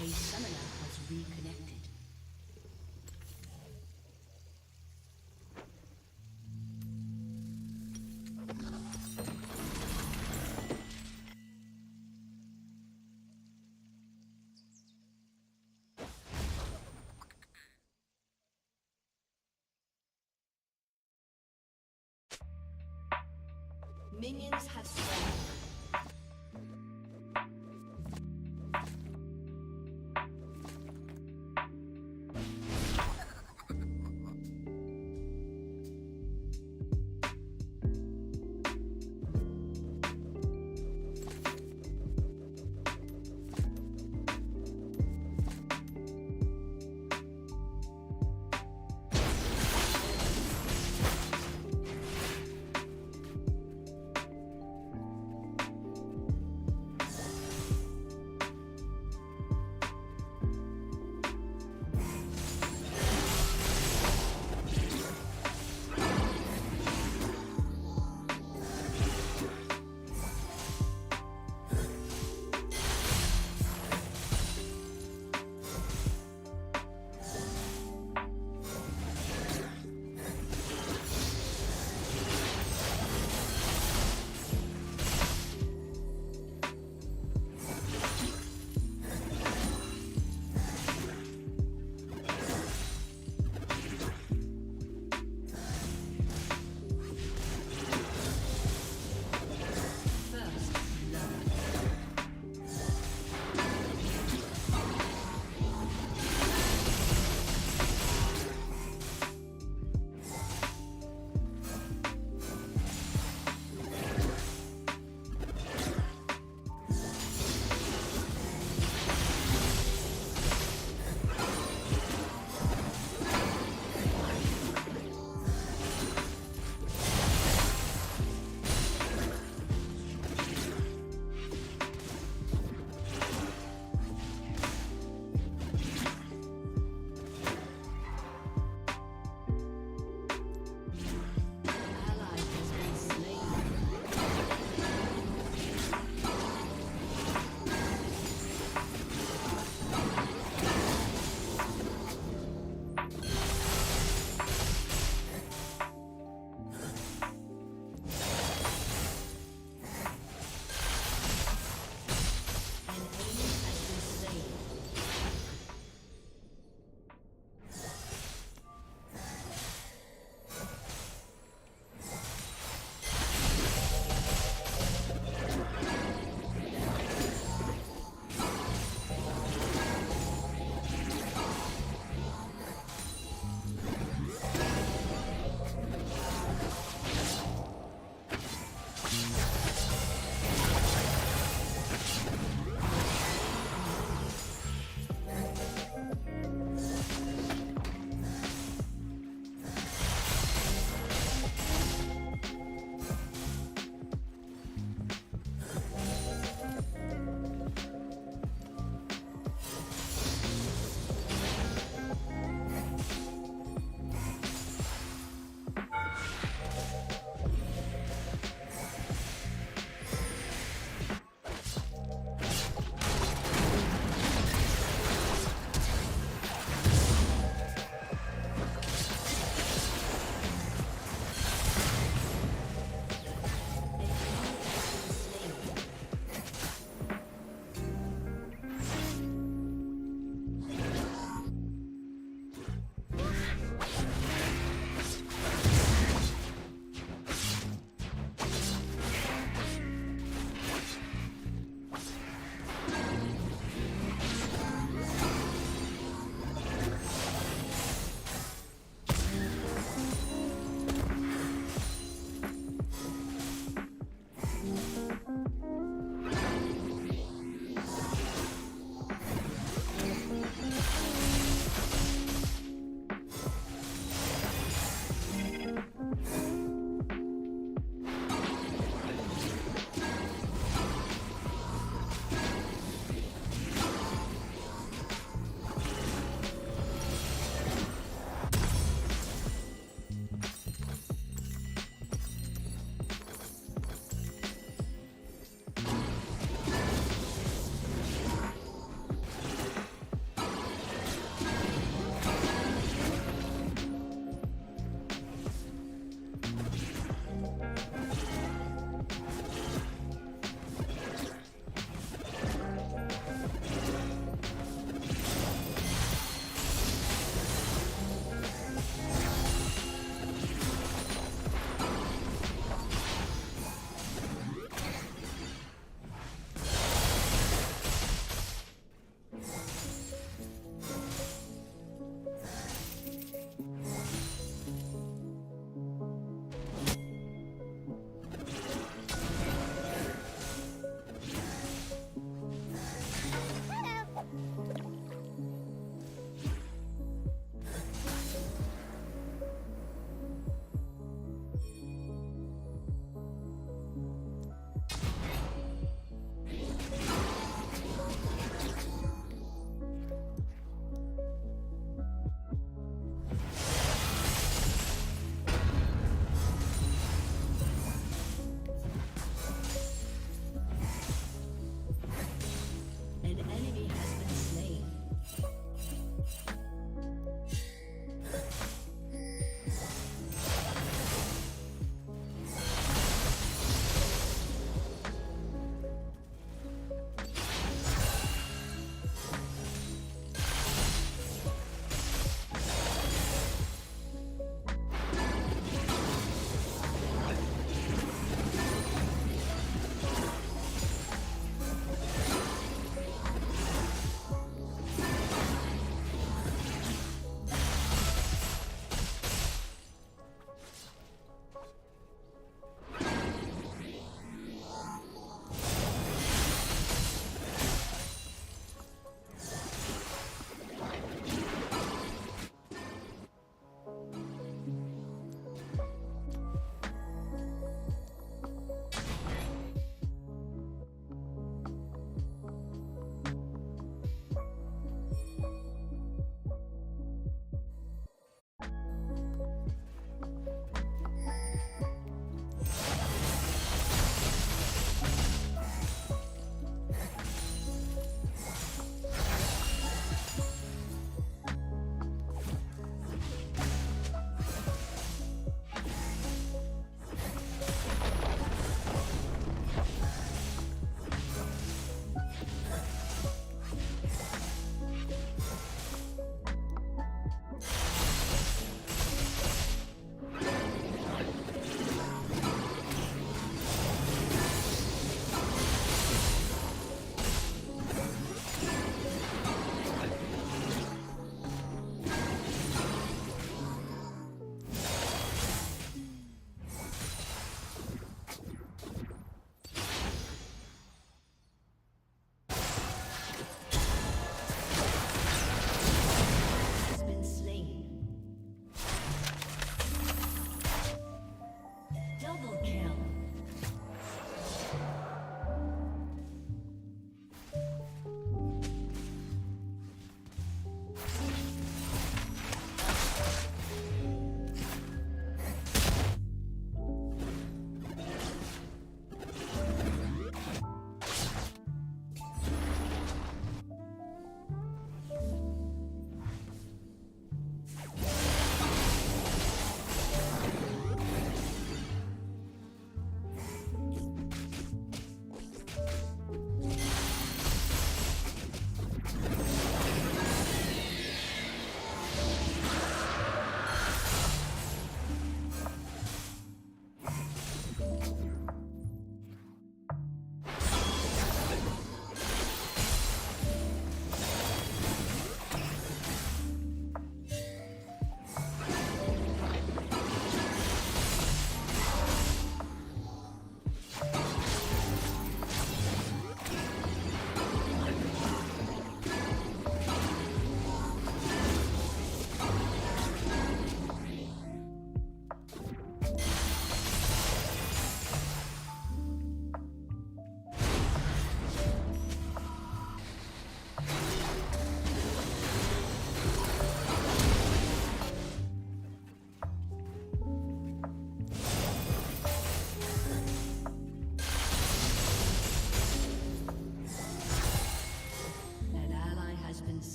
A summoner has reconnected. Minions have spawned.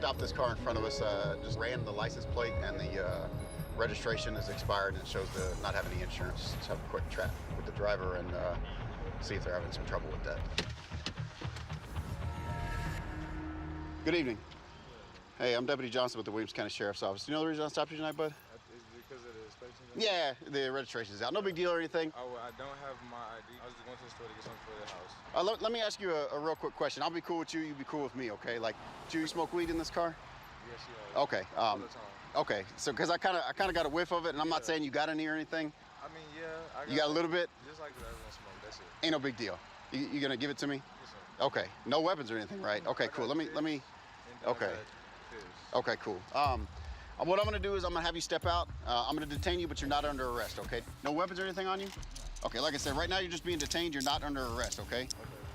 stopped this car in front of us, just ran the license plate, and the registration is expired, and it shows to not have any insurance. Let's have a quick chat with the driver and see if they're having some trouble with that. Good evening. Hey, I'm Deputy Johnson with the Williams County Sheriff's Office. Do you know the reason I stopped you tonight, bud? Is it because of the inspection? Yeah, the registration's out. No big deal or anything. Oh, well, I don't have my ID. I was just going to the store to get something for the house. Let me ask you a real quick question. I'll be cool with you, you be cool with me, okay? Like, do you smoke weed in this car? Yes, you are. Okay. All the time. Okay, so because I kind of got a whiff of it, and I'm not saying you got any or anything. I mean, yeah. You got a little bit? Just like that, everyone smoke. That's it. Ain't no big deal. You gonna give it to me? Yes, sir. Okay. No weapons or anything, right? Okay, cool. Let me. Okay. Okay, cool. What I'm gonna do is I'm gonna have you step out. I'm gonna detain you, but you're not under arrest, okay? No weapons or anything on you? Okay, like I said, right now you're just being detained. You're not under arrest, okay?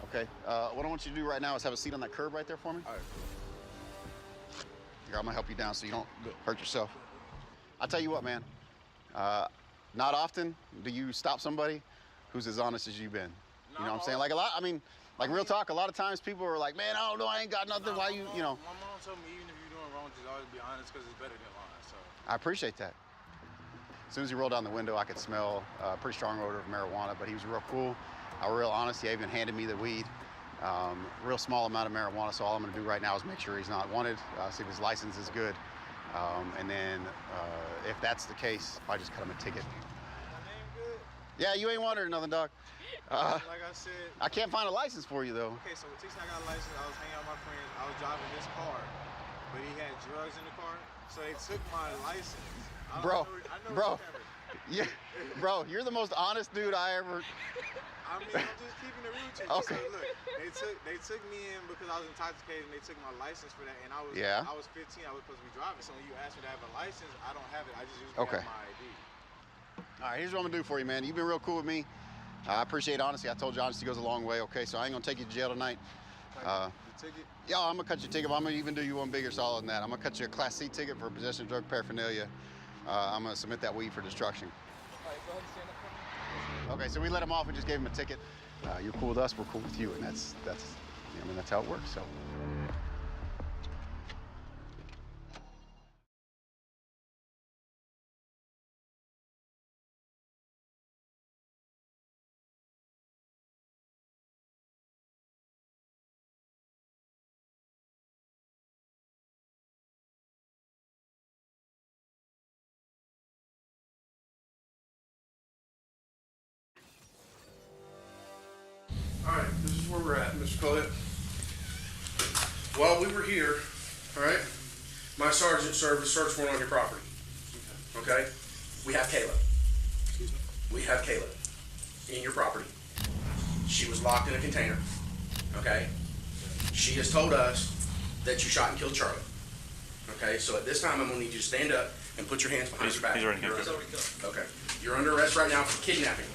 Okay. What I want you to do right now is have a seat on that curb right there for me. All right, cool. Here, I'm gonna help you down so you don't hurt yourself. I'll tell you what, man. Not often do you stop somebody who's as honest as you've been. You know what I'm saying? Like real talk, a lot of times people are like, man, I don't know, I ain't got nothing. Why you know? My mom told me even if you're doing wrong, just always be honest because it's better than lying, so. I appreciate that. As soon as he rolled down the window, I could smell a pretty strong odor of marijuana, but he was real cool, real honest. He even handed me the weed. Real small amount of marijuana, so all I'm gonna do right now is make sure he's not wanted, see if his license is good. And then if that's the case, I just cut him a ticket. My name good? Yeah, you ain't wanted or nothing, dog. Like I said. I can't find a license for you, though. Okay, so when Tix and I got a license, I was hanging out with my friends. I was driving this car, but he had drugs in the car, so they took my license. Bro, Yeah, bro, you're the most honest dude I ever. I mean, I'm just keeping it real with you. Okay. So look, they took me in because I was intoxicated, and they took my license for that. And I was 15. I was supposed to be driving. So when you asked me to have a license, I don't have it. I just usually have my ID. All right, here's what I'm gonna do for you, man. You've been real cool with me. I appreciate honesty. I told you honesty goes a long way. Okay, so I ain't gonna take you to jail tonight. The ticket? Yeah, I'm gonna cut your ticket. But I'm gonna even do you one bigger solid than that. I'm gonna cut you a Class C ticket for possession of drug paraphernalia. I'm gonna submit that weed for destruction. All right, go ahead and stand up for me. Okay, so we let him off and just gave him a ticket. You're cool with us, we're cool with you, and that's I mean, that's how it works. So. All right, this is where we're at, Mr. Collette. While we were here, all right, my sergeant served a search warrant on your property. Okay? We have Kayla. Excuse me? We have Kayla in your property. She was locked in a container. Okay? She has told us that you shot and killed Charlie. Okay? So at this time, I'm gonna need you to stand up and put your hands behind your back. He's already here. Okay. You're under arrest right now for kidnapping.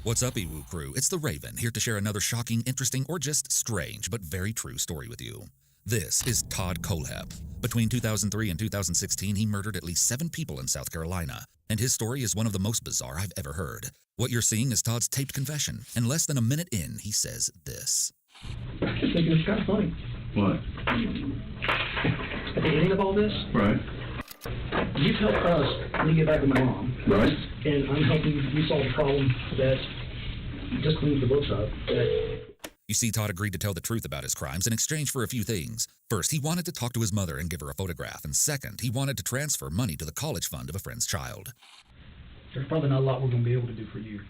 What's up, Iwu crew? It's the Raven, here to share another shocking, interesting, or just strange but very true story with you. This is Todd Kohlhepp. Between 2003 and 2016, he murdered at least 7 people in South Carolina, and his story is one of the most bizarre I've ever heard. What you're seeing is Todd's taped confession, and less than a minute in, he says this. I just think it's kind of funny. What? At the ending of all this, Right. you've helped us me get back with my mom. Right. And I'm helping you solve a problem that just cleans the books up. You see, Todd agreed to tell the truth about his crimes in exchange for a few things. First, he wanted to talk to his mother and give her a photograph, and second, he wanted to transfer money to the college fund of a friend's child. There's probably not a lot we're going to be able to do for you.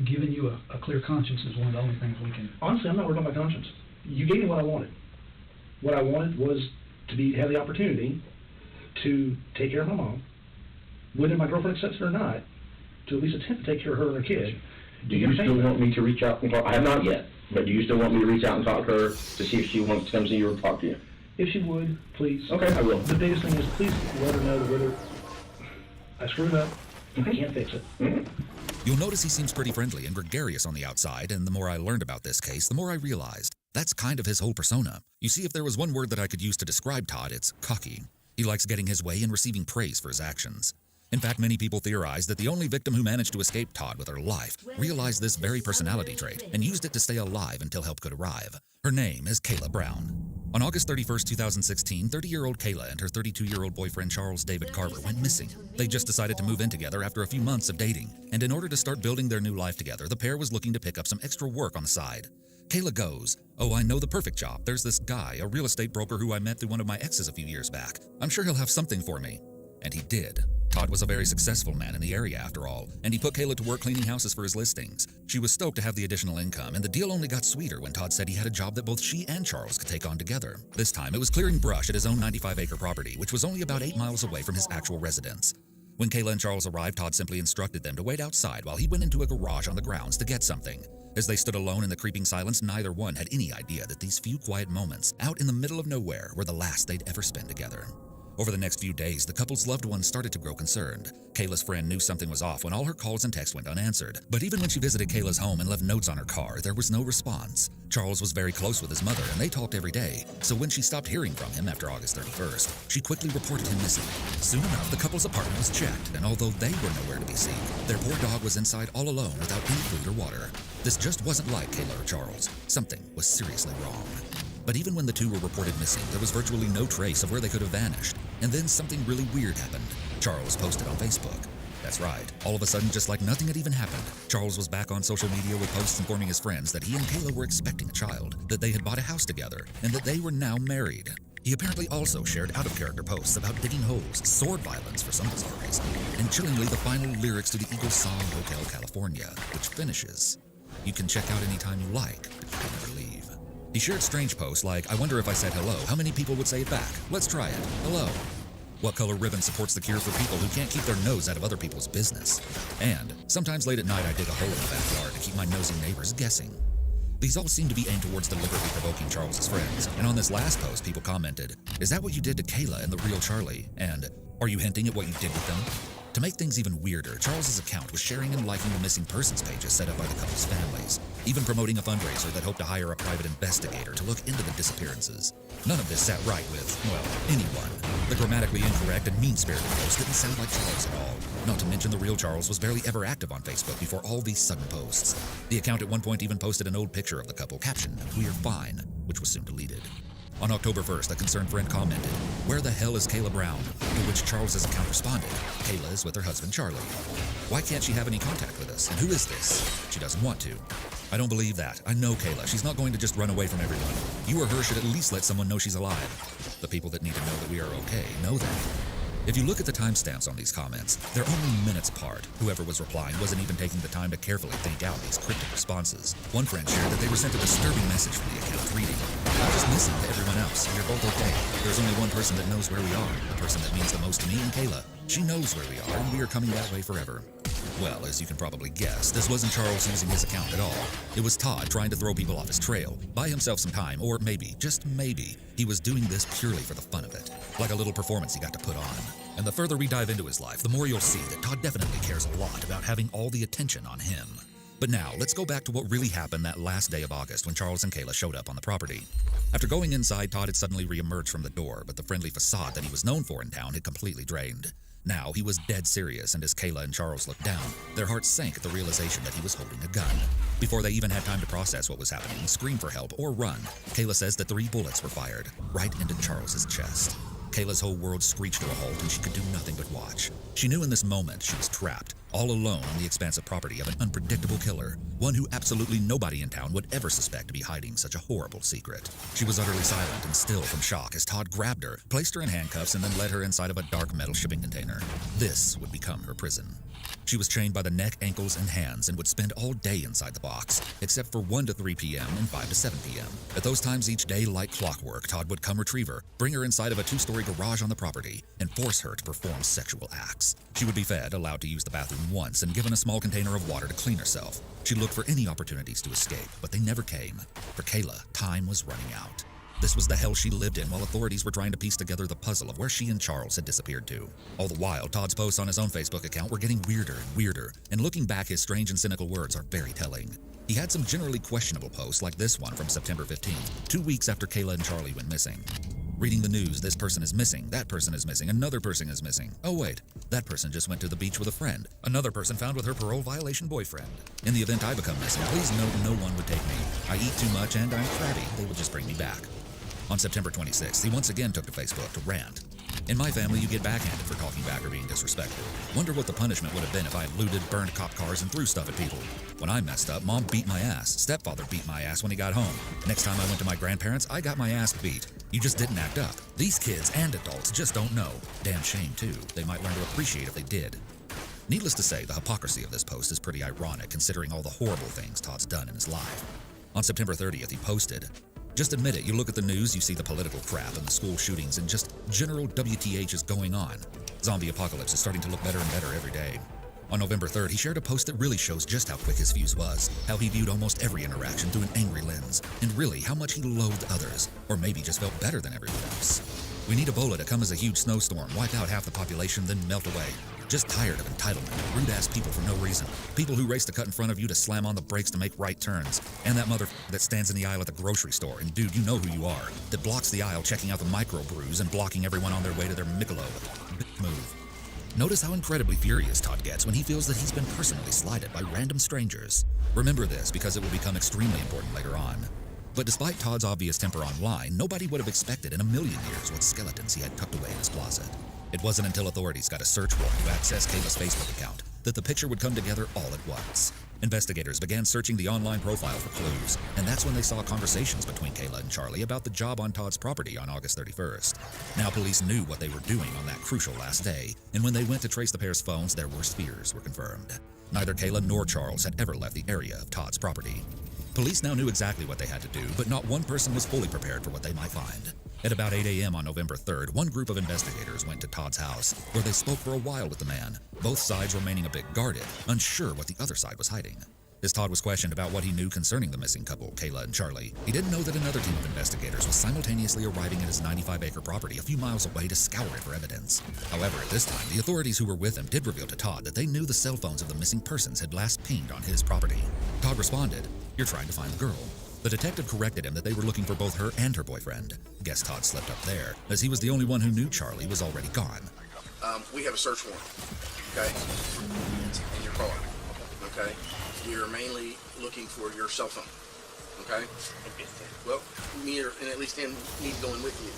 Giving you a clear conscience is one of the only things we can. Honestly, I'm not worried about my conscience. You gave me what I wanted. What I wanted was to have the opportunity to take care of my mom, whether my girlfriend accepts it or not, to at least attempt to take care of her and her kid. Do you still want me to reach out and talk? I have not yet, but do you still want me to reach out and talk to her to see if she wants to come see you or talk to you? If she would, please. Okay, I will. The biggest thing is please let her know that whether I screwed up, I can't fix it. You'll notice he seems pretty friendly and gregarious on the outside, and the more I learned about this case, the more I realized that's kind of his whole persona. You see, if there was one word that I could use to describe Todd, it's cocky. He likes getting his way and receiving praise for his actions. In fact, many people theorize that the only victim who managed to escape Todd with her life realized this very personality trait and used it to stay alive until help could arrive. Her name is Kayla Brown. On August 31st, 2016, 30-year-old Kayla and her 32-year-old boyfriend Charles David Carver went missing. They just decided to move in together after a few months of dating, and in order to start building their new life together, the pair was looking to pick up some extra work on the side. Kayla goes, "Oh, I know the perfect job. There's this guy, a real estate broker who I met through one of my exes a few years back. I'm sure he'll have something for me." And he did. Todd was a very successful man in the area after all, and he put Kayla to work cleaning houses for his listings. She was stoked to have the additional income, and the deal only got sweeter when Todd said he had a job that both she and Charles could take on together. This time, it was clearing brush at his own 95-acre property, which was only about 8 miles away from his actual residence. When Kayla and Charles arrived, Todd simply instructed them to wait outside while he went into a garage on the grounds to get something. As they stood alone in the creeping silence, neither one had any idea that these few quiet moments out in the middle of nowhere were the last they'd ever spend together. Over the next few days, the couple's loved ones started to grow concerned. Kayla's friend knew something was off when all her calls and texts went unanswered. But even when she visited Kayla's home and left notes on her car, there was no response. Charles was very close with his mother, and they talked every day. So when she stopped hearing from him after August 31st, she quickly reported him missing. Soon enough, the couple's apartment was checked, and although they were nowhere to be seen, their poor dog was inside all alone without any food or water. This just wasn't like Kayla or Charles. Something was seriously wrong. But even when the two were reported missing, there was virtually no trace of where they could have vanished. And then something really weird happened. Charles posted on Facebook. That's right. All of a sudden, just like nothing had even happened, Charles was back on social media with posts informing his friends that he and Kayla were expecting a child, that they had bought a house together, and that they were now married. He apparently also shared out-of-character posts about digging holes, sword violence for some bizarre reason, and chillingly the final lyrics to the Eagles song Hotel California, which finishes, "You can check out anytime you like, but you can never leave." He shared strange posts like, "I wonder if I said hello, how many people would say it back? Let's try it. Hello." What color ribbon supports the cure for people who can't keep their nose out of other people's business? And sometimes late at night I dig a hole in the backyard to keep my nosy neighbors guessing. These all seem to be aimed towards deliberately provoking Charles's friends, and on this last post people commented, "Is that what you did to Kayla and the real Charlie?" And, "Are you hinting at what you did with them?" To make things even weirder, Charles's account was sharing and liking the missing persons pages set up by the couple's families, even promoting a fundraiser that hoped to hire a private investigator to look into the disappearances. None of this sat right with, well, anyone. The grammatically incorrect and mean-spirited post didn't sound like Charles at all. Not to mention the real Charles was barely ever active on Facebook before all these sudden posts. The account at one point even posted an old picture of the couple captioned, "We're fine," which was soon deleted. On October 1st, a concerned friend commented, "Where the hell is Kayla Brown?" To which Charles's account responded, "Kayla is with her husband Charlie. Why can't she have any contact with us? And who is this? She doesn't want to." I don't believe that. I know Kayla. She's not going to just run away from everyone. You or her should at least let someone know she's alive. The people that need to know that we are okay know that. If you look at the timestamps on these comments, they're only minutes apart. Whoever was replying wasn't even taking the time to carefully think out these cryptic responses. One friend shared that they were sent a disturbing message from the account reading, "I'm just listening to everyone else. We're both okay. There's only one person that knows where we are, the person that means the most to me and Kayla. She knows where we are, and we are coming that way forever." Well, as you can probably guess, this wasn't Charles using his account at all. It was Todd trying to throw people off his trail, buy himself some time, or maybe, just maybe, he was doing this purely for the fun of it. Like a little performance he got to put on. And the further we dive into his life, the more you'll see that Todd definitely cares a lot about having all the attention on him. But now, let's go back to what really happened that last day of August when Charles and Kayla showed up on the property. After going inside, Todd had suddenly reemerged from the door, but the friendly facade that he was known for in town had completely drained. Now, he was dead serious, and as Kayla and Charles looked down, their hearts sank at the realization that he was holding a gun. Before they even had time to process what was happening, scream for help, or run, Kayla says that 3 bullets were fired, right into Charles's chest. Kayla's whole world screeched to a halt, and she could do nothing but watch. She knew in this moment she was trapped, all alone on the expansive property of an unpredictable killer, one who absolutely nobody in town would ever suspect to be hiding such a horrible secret. She was utterly silent and still from shock as Todd grabbed her, placed her in handcuffs, and then led her inside of a dark metal shipping container. This would become her prison. She was chained by the neck, ankles, and hands and would spend all day inside the box, except for 1 to 3 p.m. and 5 to 7 p.m. At those times each day, like clockwork, Todd would come retrieve her, bring her inside of a 2-story garage on the property, and force her to perform sexual acts. She would be fed, allowed to use the bathroom once, and given a small container of water to clean herself. She looked for any opportunities to escape, but they never came. For Kayla, time was running out. This was the hell she lived in while authorities were trying to piece together the puzzle of where she and Charles had disappeared to. All the while, Todd's posts on his own Facebook account were getting weirder and weirder, and looking back, his strange and cynical words are very telling. He had some generally questionable posts like this one from September 15th, 2 weeks after Kayla and Charlie went missing. Reading the news, this person is missing, that person is missing, another person is missing. Oh wait, that person just went to the beach with a friend. Another person found with her parole violation boyfriend. In the event I become missing, please note no one would take me. I eat too much and I'm crabby. They would just bring me back. On September 26th, he once again took to Facebook to rant. In my family, you get backhanded for talking back or being disrespectful. Wonder what the punishment would have been if I looted, burned cop cars, and threw stuff at people. When I messed up, Mom beat my ass. Stepfather beat my ass when he got home. Next time I went to my grandparents, I got my ass beat. You just didn't act up. These kids and adults just don't know. Damn shame, too. They might learn to appreciate if they did. Needless to say, the hypocrisy of this post is pretty ironic considering all the horrible things Todd's done in his life. On September 30th, he posted, "Just admit it, you look at the news, you see the political crap and the school shootings and just general WTH is going on. Zombie apocalypse is starting to look better and better every day." On November 3rd, he shared a post that really shows just how quick his fuse was, how he viewed almost every interaction through an angry lens, and really how much he loathed others, or maybe just felt better than everyone else. "We need Ebola to come as a huge snowstorm, wipe out half the population, then melt away. Just tired of entitlement, rude-ass people for no reason. People who race to cut in front of you to slam on the brakes to make right turns. And that mother that stands in the aisle at the grocery store, and dude, you know who you are, that blocks the aisle checking out the microbrews and blocking everyone on their way to their Michelob. Move." Notice how incredibly furious Todd gets when he feels that he's been personally slighted by random strangers. Remember this because it will become extremely important later on. But despite Todd's obvious temper online, nobody would have expected in a million years what skeletons he had tucked away in his closet. It wasn't until authorities got a search warrant to access Kayla's Facebook account that the picture would come together all at once. Investigators began searching the online profile for clues, and that's when they saw conversations between Kayla and Charlie about the job on Todd's property on August 31st. Now police knew what they were doing on that crucial last day, and when they went to trace the pair's phones, their worst fears were confirmed. Neither Kayla nor Charles had ever left the area of Todd's property. Police now knew exactly what they had to do, but not one person was fully prepared for what they might find. At about 8 a.m. on November 3rd, one group of investigators went to Todd's house, where they spoke for a while with the man, both sides remaining a bit guarded, unsure what the other side was hiding. As Todd was questioned about what he knew concerning the missing couple, Kayla and Charlie, he didn't know that another team of investigators was simultaneously arriving at his 95-acre property a few miles away to scour it for evidence. However, at this time, the authorities who were with him did reveal to Todd that they knew the cell phones of the missing persons had last pinged on his property. Todd responded, "You're trying to find the girl." The detective corrected him that they were looking for both her and her boyfriend. Guess Todd slipped up there, as he was the only one who knew Charlie was already gone. We have a search warrant, okay? In your car, okay? We are mainly looking for your cell phone, okay? Well, me and at least him need to go in with you.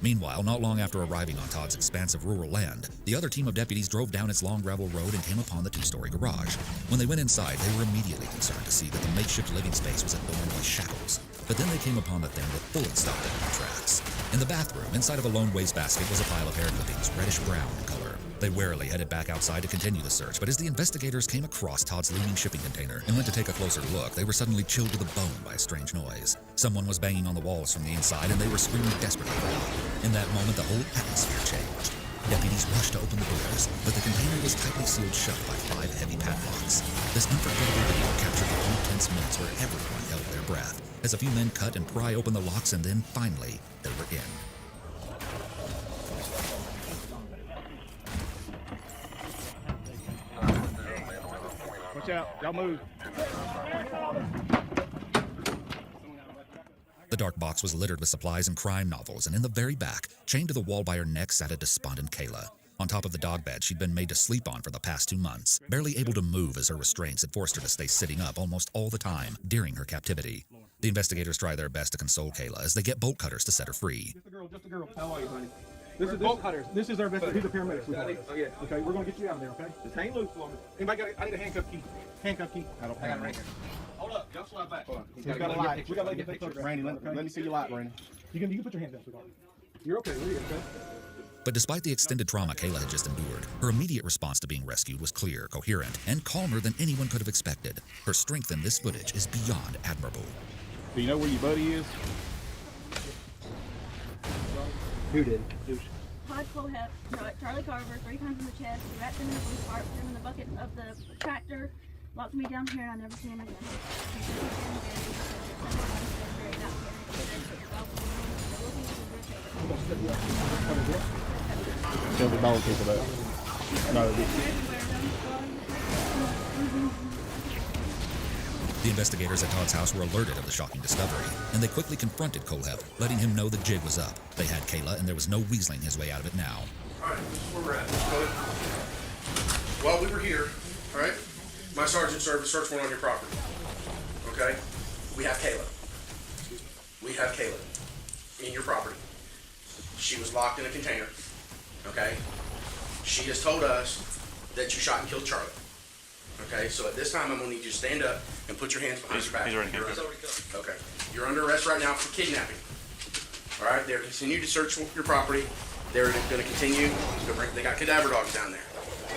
Meanwhile, not long after arriving on Todd's expansive rural land, the other team of deputies drove down its long gravel road and came upon the two-story garage. When they went inside, they were immediately concerned to see that the makeshift living space was adorned by shackles. But then they came upon the thing that fully stopped them in their tracks. In the bathroom, inside of a lone wastebasket, was a pile of hair clippings, reddish-brown in color. They warily headed back outside to continue the search, but as the investigators came across Todd's looming shipping container and went to take a closer look, they were suddenly chilled to the bone by a strange noise. Someone was banging on the walls from the inside, and they were screaming desperately for help. In that moment, the whole atmosphere changed. Deputies rushed to open the doors, but the container was tightly sealed shut by 5 heavy padlocks. This unforgettable video captured the few tense minutes where everyone held their breath, as a few men cut and pry open the locks, and then, finally, they were in. Watch out, y'all move. The dark box was littered with supplies and crime novels, and in the very back, chained to the wall by her neck, sat a despondent Kayla. On top of the dog bed she'd been made to sleep on for the past 2 months, barely able to move as her restraints had forced her to stay sitting up almost all the time during her captivity. The investigators try their best to console Kayla as they get bolt cutters to set her free. Just a girl. How are you, honey? This is bolt cutters. This is our best. These are paramedics. Oh yeah. Okay, we're gonna get you out of there. Okay. Just hang loose for me. Anybody got? I need a handcuff key. Handcuff key. I got it right here. Hold up. Y'all slide back. Hold on. We got a light. We got to get that photograph. Randy, let me see your light, Randy. You can put your hands up, sweetheart. You're okay. We're okay. But despite the extended trauma Kayla had just endured, her immediate response to being rescued was clear, coherent, and calmer than anyone could have expected. Her strength in this footage is beyond admirable. Do you know where your buddy is? Who did? Todd Colehep shot Charlie Carver 3 times in the chest, wrapped him in a blue tarp, put him in the bucket of the tractor, locked me down here, and I never seen him again. Tell the dog people that. No, The investigators at Todd's house were alerted of the shocking discovery, and they quickly confronted Colehep, letting him know the jig was up. They had Kayla, and there was no weaseling his way out of it now. All right, this is where we're at. While we were here, all right, my sergeant served a search warrant on your property, okay? We have Kayla. We have Kayla in your property. She was locked in a container, okay? She has told us that you shot and killed Charlie. Okay, so at this time, I'm gonna need you to stand up and put your hands behind your back. He's already handcuffed. Okay, you're under arrest right now for kidnapping. All right, they're continuing to search your property. They're gonna continue, they got cadaver dogs down there.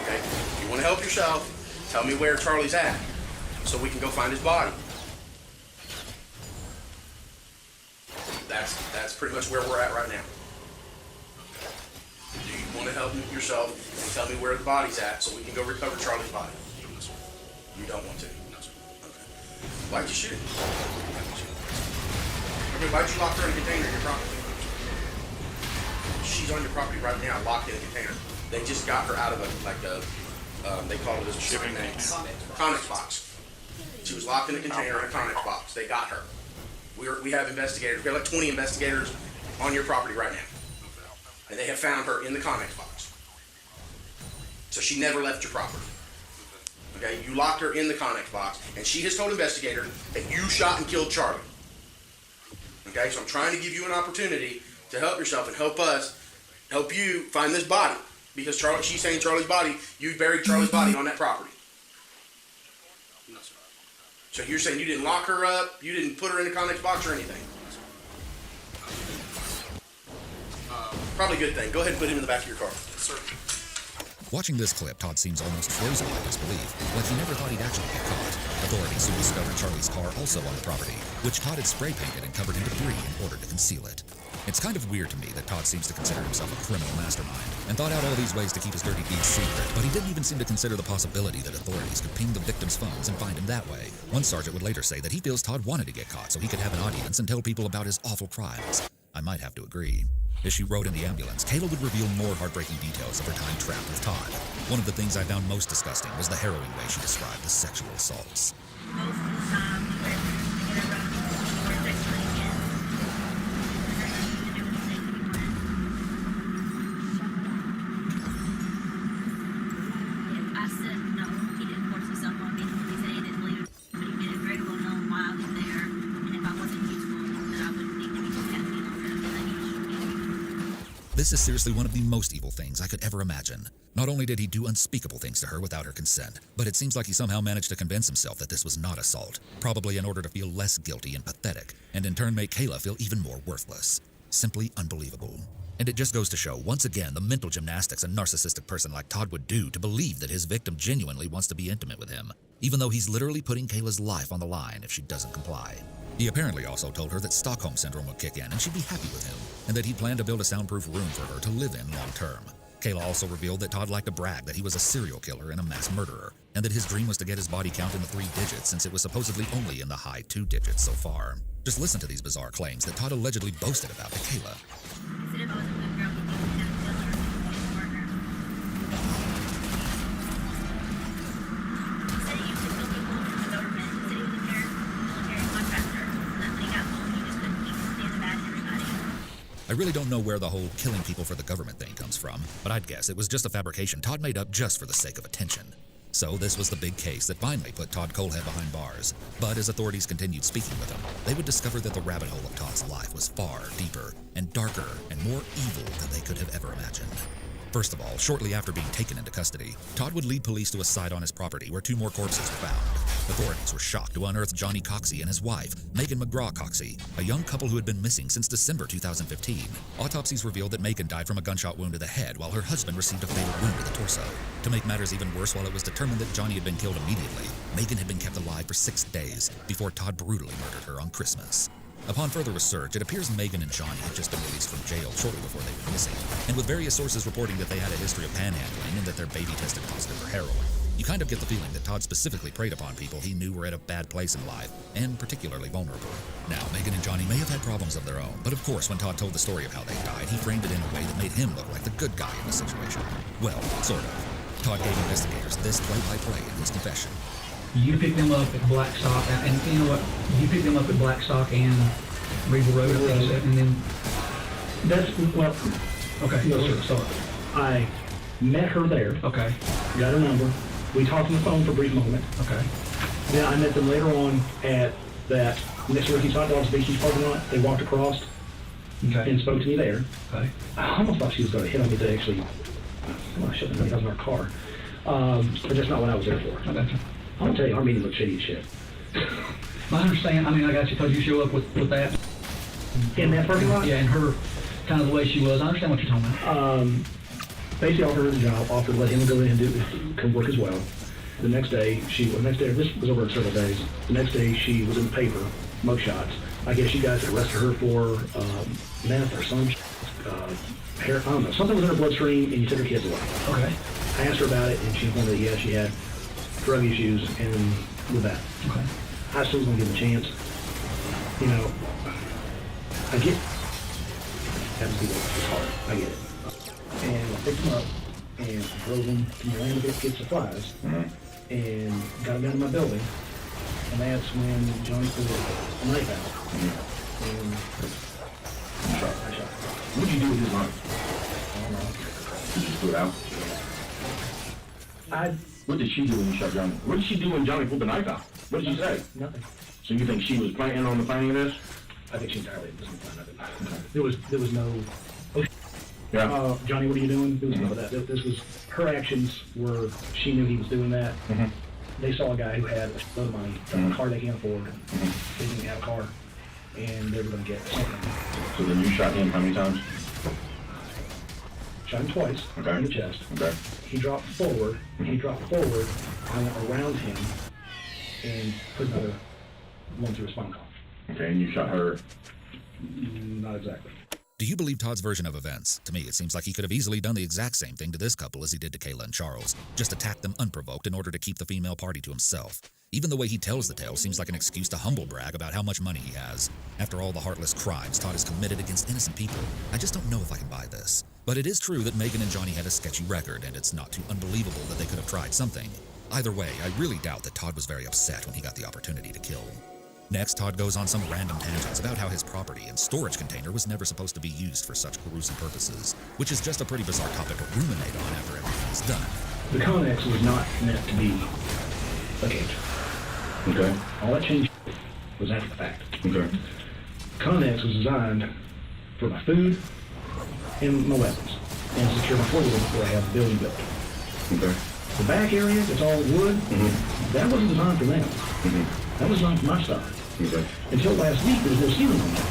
Okay, if you wanna help yourself, tell me where Charlie's at, so we can go find his body. That's pretty much where we're at right now. Do you wanna help yourself and tell me where the body's at, so we can go recover Charlie's body? You don't want to? No, sir. Okay. Why'd you shoot it? Okay, why'd you lock her in a container in your property? She's on your property right now, locked in a container. They just got her out of they call it a shipping name. Connex box. She was locked in a container in a Connex box. They got her. We have investigators. We have like 20 investigators on your property right now. And they have found her in the Connex box. So she never left your property. Okay, you locked her in the Connex box, and she has told investigators that you shot and killed Charlie. Okay, so I'm trying to give you an opportunity to help yourself and help you find this body. Because she's saying Charlie's body, you buried Charlie's body on that property. No, sir. So you're saying you didn't lock her up, you didn't put her in the Connex box or anything? Probably a good thing. Go ahead and put him in the back of your car. Yes, sir. Watching this clip, Todd seems almost frozen by disbelief, like he never thought he'd actually get caught. Authorities soon discovered Charlie's car also on the property, which Todd had spray painted and covered in debris in order to conceal it. It's kind of weird to me that Todd seems to consider himself a criminal mastermind and thought out all these ways to keep his dirty deeds secret, but he didn't even seem to consider the possibility that authorities could ping the victim's phones and find him that way. One sergeant would later say that he feels Todd wanted to get caught so he could have an audience and tell people about his awful crimes. I might have to agree. As she rode in the ambulance, Kayla would reveal more heartbreaking details of her time trapped with Todd. One of the things I found most disgusting was the harrowing way she described the sexual assaults. Most of the time, we were together around sexually again. I said no, he didn't force himself on me. He said he didn't believe it, but he made it very well known why I was there. And if I wasn't useful, then I wouldn't need to be kept any longer than I usually do. This is seriously one of the most evil things I could ever imagine. Not only did he do unspeakable things to her without her consent, but it seems like he somehow managed to convince himself that this was not assault, probably in order to feel less guilty and pathetic, and in turn make Kayla feel even more worthless. Simply unbelievable. And it just goes to show, once again, the mental gymnastics a narcissistic person like Todd would do to believe that his victim genuinely wants to be intimate with him, even though he's literally putting Kayla's life on the line if she doesn't comply. He apparently also told her that Stockholm Syndrome would kick in and she'd be happy with him, and that he planned to build a soundproof room for her to live in long term. Kayla also revealed that Todd liked to brag that he was a serial killer and a mass murderer, and that his dream was to get his body count in the 3 digits since it was supposedly only in the high 2 digits so far. Just listen to these bizarre claims that Todd allegedly boasted about to Kayla. He said if I was a good girl, he'd be a killer and a partner. He said he used to kill people in the government. He said he was a military contractor. And that when he got home, he just couldn't keep from standing back at everybody. I really don't know where the whole killing people for the government thing comes from, but I'd guess it was just a fabrication Todd made up just for the sake of attention. So this was the big case that finally put Todd Kohlhepp behind bars. But as authorities continued speaking with him, they would discover that the rabbit hole of Todd's life was far deeper and darker and more evil than they could have ever imagined. First of all, shortly after being taken into custody, Todd would lead police to a site on his property where 2 more corpses were found. Authorities were shocked to unearth Johnny Coxey and his wife, Megan McGraw Coxey, a young couple who had been missing since December 2015. Autopsies revealed that Megan died from a gunshot wound to the head, while her husband received a fatal wound to the torso. To make matters even worse, while it was determined that Johnny had been killed immediately, Megan had been kept alive for 6 days before Todd brutally murdered her on Christmas. Upon further research, it appears Megan and Johnny had just been released from jail shortly before they were missing, and with various sources reporting that they had a history of panhandling and that their baby tested positive for heroin. You kind of get the feeling that Todd specifically preyed upon people he knew were at a bad place in life, and particularly vulnerable. Now, Megan and Johnny may have had problems of their own, but of course when Todd told the story of how they died, he framed it in a way that made him look like the good guy in the situation. Well, sort of. Todd gave investigators this play-by-play in his confession. You picked them up at Blackstock, and you know what? You picked them up at Blackstock and Regal Road, and then That's, well, okay. no, sir, sorry. I met her there. Okay. Got her number. We talked on the phone for a brief moment. Okay. Then I met them later on at that next to Ricky's Hot Dogs Beach's parking lot, they walked across and spoke to me there. Okay. I almost thought she was going to hit on me to actually, well, I shouldn't have done it in our car. But that's not what I was there for. I got you. I'm gonna tell you, our meeting looked shady as shit. I understand. I mean, I got you because you show up with that. In that parking lot? Yeah, and her, kind of the way she was. I understand what you're talking about. Basically offered her the job, offered to let him go in and come work as well. The next day, this was over several days. The next day, she was in the paper, mug shots. I guess you guys had arrested her for meth or some hair, I don't know. Something was in her bloodstream, and you took her kids away. Okay. I asked her about it, and she informed me that, yeah, she had drug issues, and with that. Okay. I still was going to give him a chance. You know, I get having people it's hard. I get it. And I picked him up and drove him to Milan to get supplies and got him down to my building. And that's when Johnny pulled a knife out. And I shot him. What'd you do with his knife? I don't know. Did you just put it out? What did she do when you shot Johnny? What did she do when Johnny pulled the knife out? What did she say? Nothing. So you think she was planning on the planning of this? I think she entirely wasn't planning of it. There was no, Yeah. Johnny, what are you doing? There was none of that. This was, her actions were, she knew he was doing that. They saw a guy who had a load of money, a car they can't afford, they didn't have a car, and they were going to get something. So then you shot him how many times? Shot him twice in the chest. Okay. He dropped forward. When he dropped forward, I went around him and put another one through a spinal column. Okay, and you shot her? Not exactly. Do you believe Todd's version of events? To me, it seems like he could have easily done the exact same thing to this couple as he did to Kayla and Charles. Just attack them unprovoked in order to keep the female party to himself. Even the way he tells the tale seems like an excuse to humble brag about how much money he has. After all the heartless crimes Todd has committed against innocent people, I just don't know if I can buy this. But it is true that Megan and Johnny had a sketchy record, and it's not too unbelievable that they could have tried something. Either way, I really doubt that Todd was very upset when he got the opportunity to kill. Next, Todd goes on some random tangents about how his property and storage container was never supposed to be used for such gruesome purposes, which is just a pretty bizarre topic to ruminate on after everything is done. The Connex was not meant to be a cage. Okay. All that change was after the fact. Okay. Connex was designed for my food and my weapons, and to secure my floor before I have the building built. Okay. The back area, it's all wood, that wasn't designed for them. That was designed for my stuff. Okay. Until last week, there was no ceiling on that.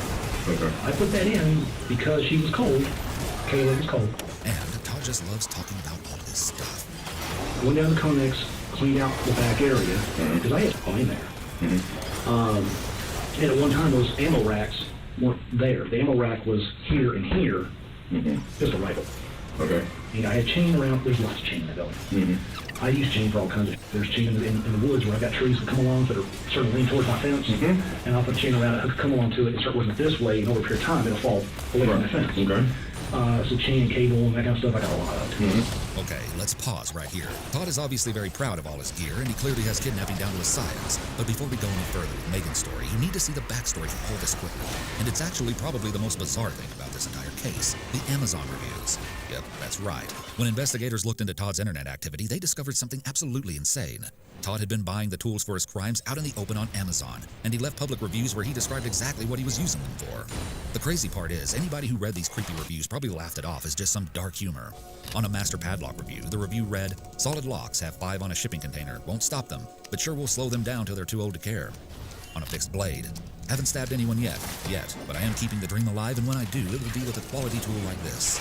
Okay. I put that in because she was cold. Kayla was cold. And Todd just loves talking about all this stuff. I went down to Connex, cleaned out the back area, because I had to go in there. And at one time, those ammo racks weren't there. The ammo rack was here and here, pistol rifle. Okay. And I had chain around, there's lots of chain in the building. I use chain for all kinds of, there's chain in the woods where I've got trees that come along that are starting to lean towards my fence, and I'll put a chain around it, I'll come along to it and start working it this way, and over a period of time, it'll fall away from the fence. Okay. So chain and cable and that kind of stuff, I got a lot of. Okay, let's pause right here. Todd is obviously very proud of all his gear, and he clearly has kidnapping down to a science. But before we go any further with Megan's story, you need to see the backstory for all this equipment. And it's actually probably the most bizarre thing about this entire case, the Amazon reviews. Yep, that's right. When investigators looked into Todd's internet activity, they discovered something absolutely insane. Todd had been buying the tools for his crimes out in the open on Amazon, and he left public reviews where he described exactly what he was using them for. The crazy part is, anybody who read these creepy reviews probably laughed it off as just some dark humor. On a master padlock review, the review read, "Solid locks have 5 on a shipping container, won't stop them, but sure will slow them down till they're too old to care." On a fixed blade, "Haven't stabbed anyone yet, but I am keeping the dream alive, and when I do, it will be with a quality tool like this."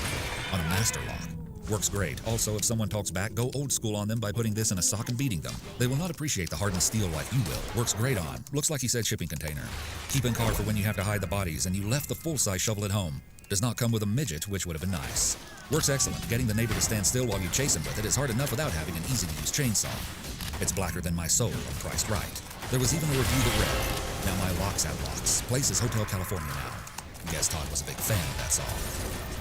On a master lock, "Works great. Also, if someone talks back, go old school on them by putting this in a sock and beating them. They will not appreciate the hardened steel like you will. Works great on." Looks like he said shipping container. "Keep in car for when you have to hide the bodies and you left the full-size shovel at home. Does not come with a midget, which would have been nice. Works excellent. Getting the neighbor to stand still while you chase him with it is hard enough without having an easy-to-use chainsaw. It's blacker than my soul when priced right." There was even a review that read, "Now my locks have locks. Place is Hotel California now." Guess Todd was a big fan of that song.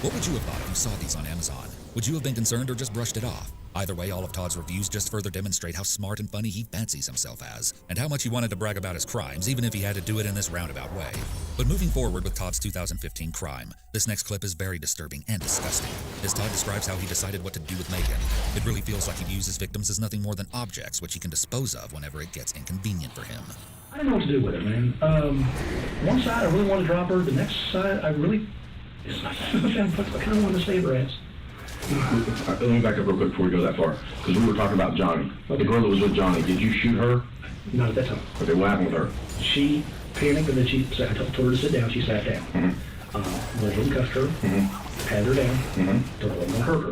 What would you have thought if you saw these on Amazon? Would you have been concerned or just brushed it off? Either way, all of Todd's reviews just further demonstrate how smart and funny he fancies himself as, and how much he wanted to brag about his crimes, even if he had to do it in this roundabout way. But moving forward with Todd's 2015 crime, this next clip is very disturbing and disgusting, as Todd describes how he decided what to do with Megan. It really feels like he views his victims as nothing more than objects which he can dispose of whenever it gets inconvenient for him. I didn't know what to do with it, man. One side I really wanted to drop her, the next side I really, I kind of wanted to save her ass. Let me back up real quick before we go that far, because we were talking about Johnny. The girl that was with Johnny, did you shoot her? Not at that time. Okay, what happened with her? She panicked, and then I told her to sit down. She sat down. Went and cuffed her, patted her down, told her I wasn't going to hurt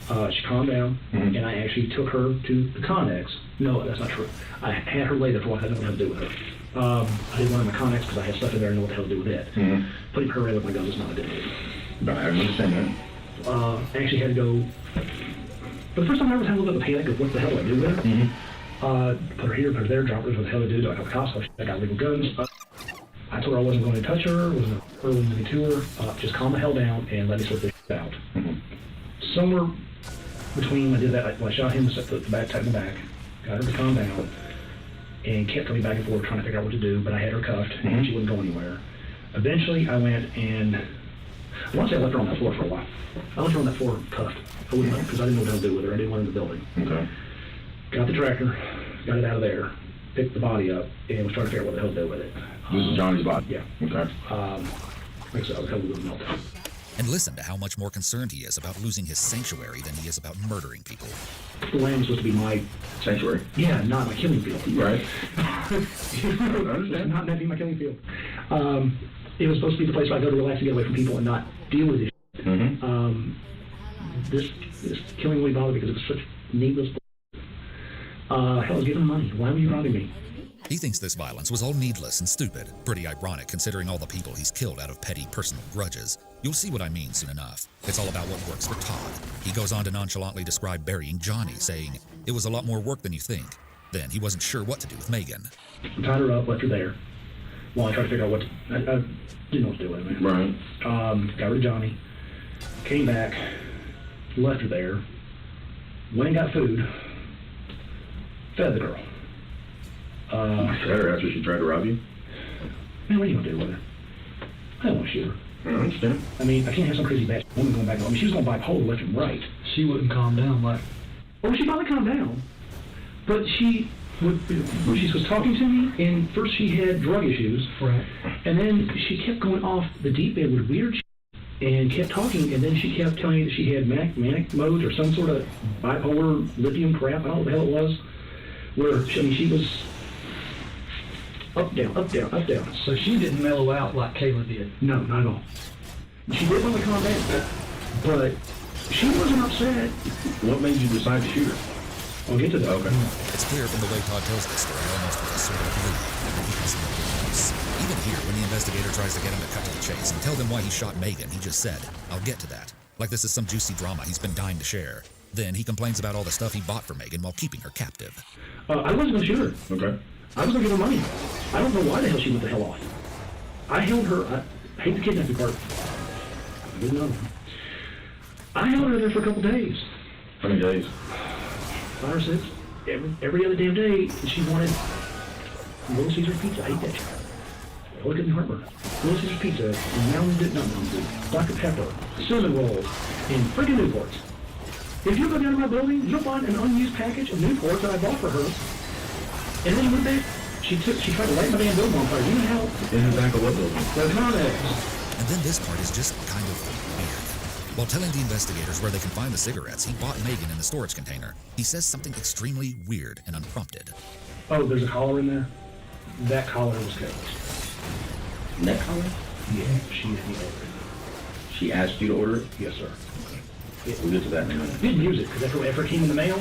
her. She calmed down, and I actually took her to the Connex. No, that's not true. I had her lay there for what I didn't know what to do with her. I didn't want her in the Connex because I had stuff in there and know what the hell to do with it. Putting her away with my guns is not a good idea. I understand that. I actually had to go, for the first time I ever had a little bit of a panic of what the hell do I do with her. Put her here, put her there, drop her, what the hell do I do? Do I call the cops? I got legal guns. I told her I wasn't going to touch her, wasn't going to to her, just calm the hell down and let me sort this out. Somewhere between, I did that, I shot him, the back, tapped in the back, got her to calm down, and kept coming back and forth trying to figure out what to do, but I had her cuffed, and she wouldn't go anywhere. Eventually, I went and, I want to say I left her on that floor for a while. I left her on that floor cuffed. I wouldn't, because I didn't know what to do with her. I didn't want her in the building. Okay. Got the tractor, got it out of there, picked the body up, and was trying to figure out what the hell to do with it. This is Johnny's body? Yeah. Okay. Like I said, I was having a little meltdown. And listen to how much more concerned he is about losing his sanctuary than he is about murdering people. The land was supposed to be my sanctuary. Yeah, not my killing field. Right. I understand. Not that be my killing field. It was supposed to be the place where I go to relax and get away from people and not deal with it. This killing really bothered me because it was such needless. Hell, I was giving him money. Why were you robbing me? He thinks this violence was all needless and stupid. Pretty ironic considering all the people he's killed out of petty personal grudges. You'll see what I mean soon enough. It's all about what works for Todd. He goes on to nonchalantly describe burying Johnny, saying, "It was a lot more work than you think." Then he wasn't sure what to do with Megan. I tied her up, left her there. While I tried to figure out what I didn't know what to do with it, man. Right. Got rid of Johnny. Came back, left her there, went and got food, fed the girl. Fed her after she tried to rob you? Man, what are you going to do with her? I don't want to shoot her. I understand. I mean, I can't have some crazy bad woman going back. I mean, she was going bipolar left and right. She wouldn't calm down, like... Well, she probably calmed down. But she was talking to me, and first she had drug issues. Right. And then she kept going off the deep end with weird shit. And kept talking, and then she kept telling me that she had manic modes or some sort of bipolar lithium crap, I don't know what the hell it was, where, she was up, down, up, down, up, down. So she didn't mellow out like Kayla did? No, not at all. She did want to calm down, but she wasn't upset. What made you decide to shoot her? I'll get to that. Okay. It's clear from the way Todd tells this story, almost with a sort of glee, that he has no remorse. Even here, when the investigator tries to get him to cut to the chase and tell them why he shot Megan, he just said, "I'll get to that." Like this is some juicy drama he's been dying to share. Then he complains about all the stuff he bought for Megan while keeping her captive. I wasn't going to shoot her. Okay. I was going to give her money. I don't know why the hell she went the hell off. I held her, I hate the kidnapping part. I didn't know. I held her there for a couple days. How many days? 5 or 6. Every other damn day, she wanted Little Caesar's pizza. I hate that shit. I couldn't hurt her. Little Caesar's pizza, Mountain Dew, Dr. Pepper, cinnamon rolls, and freaking Newports. If you go down to my building, you'll find an unused package of Newports that I bought for her. And then went back. She tried to light my damn building on fire. You know how? In the back of what building? The Connex. And then this part is just kind of weird. While telling the investigators where they can find the cigarettes he bought Megan in the storage container, he says something extremely weird and unprompted. Oh, there's a collar in there? That collar was Kayla's. Neck collar? Yeah, she had me order it. She asked you to order it? Yes, sir. We'll get to that in a minute. Didn't use it, because after it came in the mail,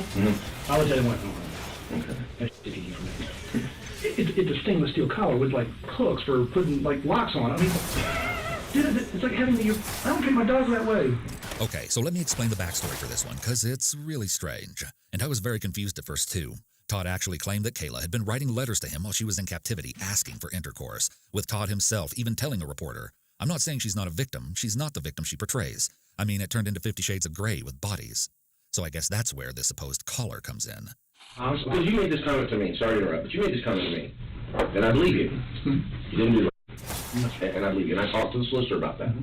I was didn't want to. Okay. That's easy for me. It's a stainless steel collar with, like, hooks for putting, like, locks on it. I mean, it's like having I don't treat my dog that way. Okay, so let me explain the backstory for this one, because it's really strange. And I was very confused at first, too. Todd actually claimed that Kayla had been writing letters to him while she was in captivity, asking for intercourse, with Todd himself even telling a reporter, "I'm not saying she's not a victim. She's not the victim she portrays. I mean, it turned into 50 Shades of Grey with bodies. So I guess that's where this supposed caller comes in. Because you made this comment to me. Sorry to interrupt, but you made this comment to me. And I believe you. You didn't do it. And I believe you. And I talked to the solicitor about that.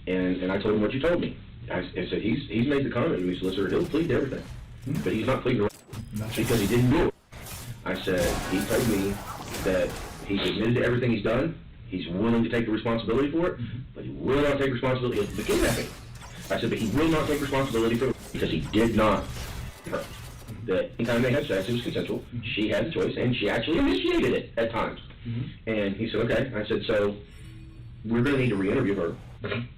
And I told him what you told me. I said, he's made the comment to me, solicitor, he'll plead to everything. But he's not pleading because he didn't do it. I said, he told me that he's admitted to everything he's done. He's willing to take the responsibility for it, but he will not take responsibility for the kidnapping. I said, but he will not take responsibility for it because he did not. That anytime they had sex, it was consensual. She had the choice, and she actually initiated it at times. And he said, okay. I said, so we're going to need to re-interview her.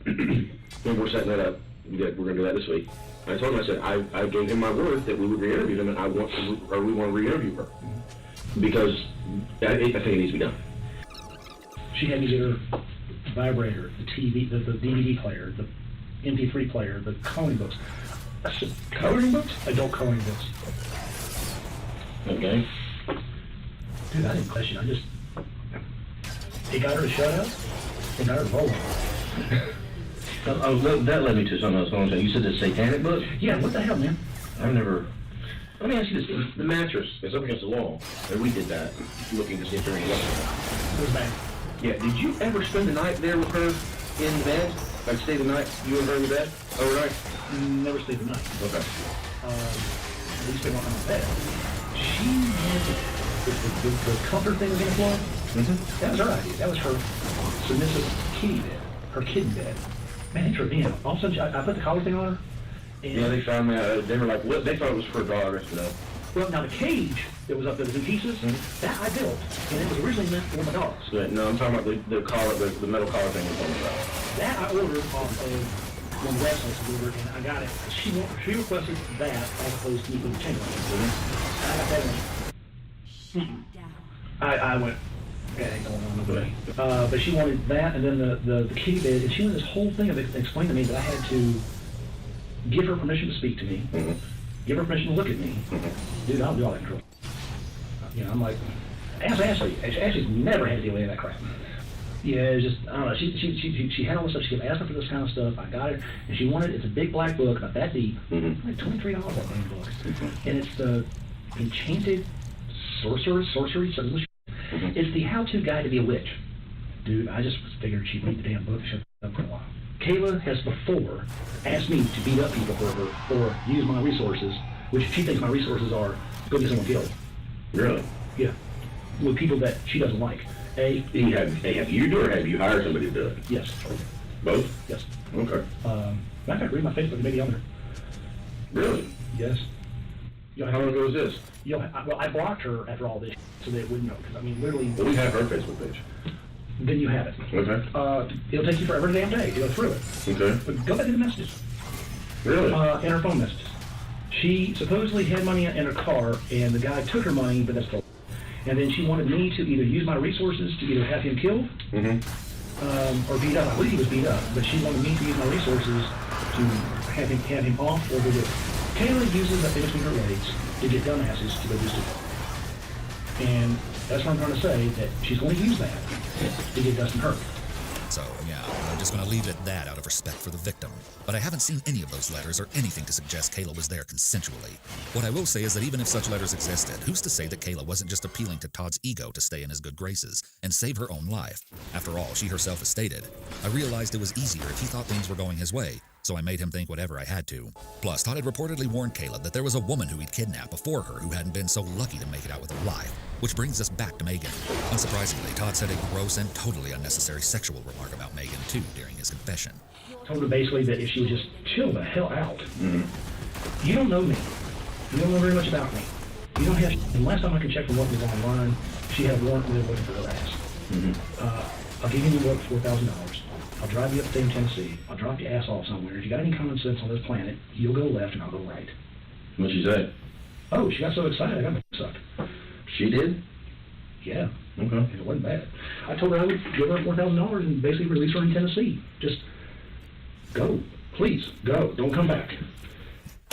And we're setting that up. We're going to do that this week. I told him, I said, I gave him my word that we would re-interview him, and we want to re-interview her. Because I think it needs to be done. She had to get her vibrator, the TV, the DVD player, the MP3 player, the coloring books. I said, coloring books? Adult coloring books. Okay. Dude, I didn't question. He got her to shut up. He got her to roll. That led me to something else. You said the satanic book? Yeah, what the hell, man? I've never... Let me ask you this. The mattress is up against the wall, and we did that, looking to see if there any weapons. It was bad. Yeah, did you ever spend the night there with her in bed? Like stay the night, you and her in bed, overnight? Never stayed the night. Okay. At least they weren't on the bed. She had the comfort thing was in the floor. That was her idea. That was her submissive kitty bed, her kid bed. Man, it's her damn. All of a sudden, I put the collar thing on her. Yeah, they found that. They were like, what? They thought it was for dogs, you know. Well, now the cage that was up there was in pieces. That I built, and it was originally meant for my dogs. Yeah, no, I'm talking about the collar, the metal collar thing we're talking about. That I ordered off of one website delivered, and I got it. She requested that as opposed to me putting the chain on it. I got that in. I went, that ain't going on with me. But she wanted that, and then the kitty bed, and she wanted this whole thing of it explained to me that I had to give her permission to speak to me, give her permission to look at me. Dude, I don't do all that control. You know, I'm like, ask Ashley. Ashley's never had to deal with any of that crap. Yeah, it's just, I don't know, she had all this stuff, she kept asking for this kind of stuff, I got it, and she wanted, it's a big black book, about that deep, like $23 that damn book. And it's the Enchanted Sorcery, it's the how-to guide to be a witch. Dude, I just figured she'd read the damn book and shut up for a while. Kayla has before asked me to beat up people for her or use my resources, which she thinks my resources are go get someone killed. Really? Yeah. With people that she doesn't like. Have you do it, or have you hired somebody to do it? Yes. Both? Yes. Okay. Matter of fact, read my Facebook, maybe on there. Really? Yes. How long ago was this? Well, I blocked her after all this, so they wouldn't know. Because I mean, literally. Well, we have her Facebook page. Then you have it. Okay. It'll take you forever damn day to go through it. Okay. But go back to the messages. Really? In her phone messages. She supposedly had money in her car, and the guy took her money, but that's false. And then she wanted me to either use my resources to either have him killed, or beat up. I believe he was beat up, but she wanted me to use my resources to have him off or do it. Kayla uses that thing between her legs to get dumbasses to go do stuff. And that's what I'm trying to say, that she's going to use that to get Dustin hurt. So, yeah, I'm just going to leave it at that out of respect for the victim. But I haven't seen any of those letters or anything to suggest Kayla was there consensually. What I will say is that even if such letters existed, who's to say that Kayla wasn't just appealing to Todd's ego to stay in his good graces and save her own life? After all, she herself has stated, I realized it was easier if he thought things were going his way, so I made him think whatever I had to. Plus, Todd had reportedly warned Kayla that there was a woman who he'd kidnapped before her who hadn't been so lucky to make it out with her life. Which brings us back to Megan. Unsurprisingly, Todd said a gross and totally unnecessary sexual remark about Megan, too, during his confession. Told her basically that if she would just chill the hell out. You don't know me. You don't know very much about me. You don't have, and last time I could check from what was online, she had a warrant waiting for her ass. I'll give you work for $4,000. I'll drive you up to Tennessee. I'll drop your ass off somewhere. If you got any common sense on this planet, you'll go left and I'll go right. What'd she say? Oh, she got so excited I got my sucked. She did? Yeah. Okay. It wasn't bad. I told her I would give her $4,000 and basically release her in Tennessee. Just go. Please, go. Don't come back.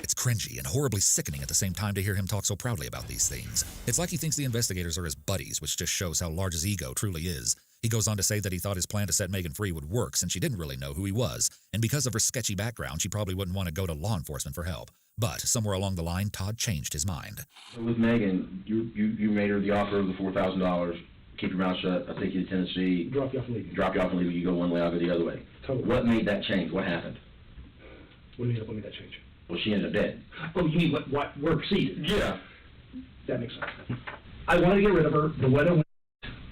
It's cringy and horribly sickening at the same time to hear him talk so proudly about these things. It's like he thinks the investigators are his buddies, which just shows how large his ego truly is. He goes on to say that he thought his plan to set Megan free would work since she didn't really know who he was, and because of her sketchy background, she probably wouldn't want to go to law enforcement for help. But somewhere along the line, Todd changed his mind. So with Megan, you made her the offer of the $4,000. Keep your mouth shut. I'll take you to Tennessee. Drop you off and leave you. Drop you off and leave you. You go one way, I'll go the other way. Totally. What made that change? What happened? What do you mean, what made that change? Well, she ended up dead. Oh, you mean what were proceeded? Yeah. That makes sense. I wanted to get rid of her. The weather went.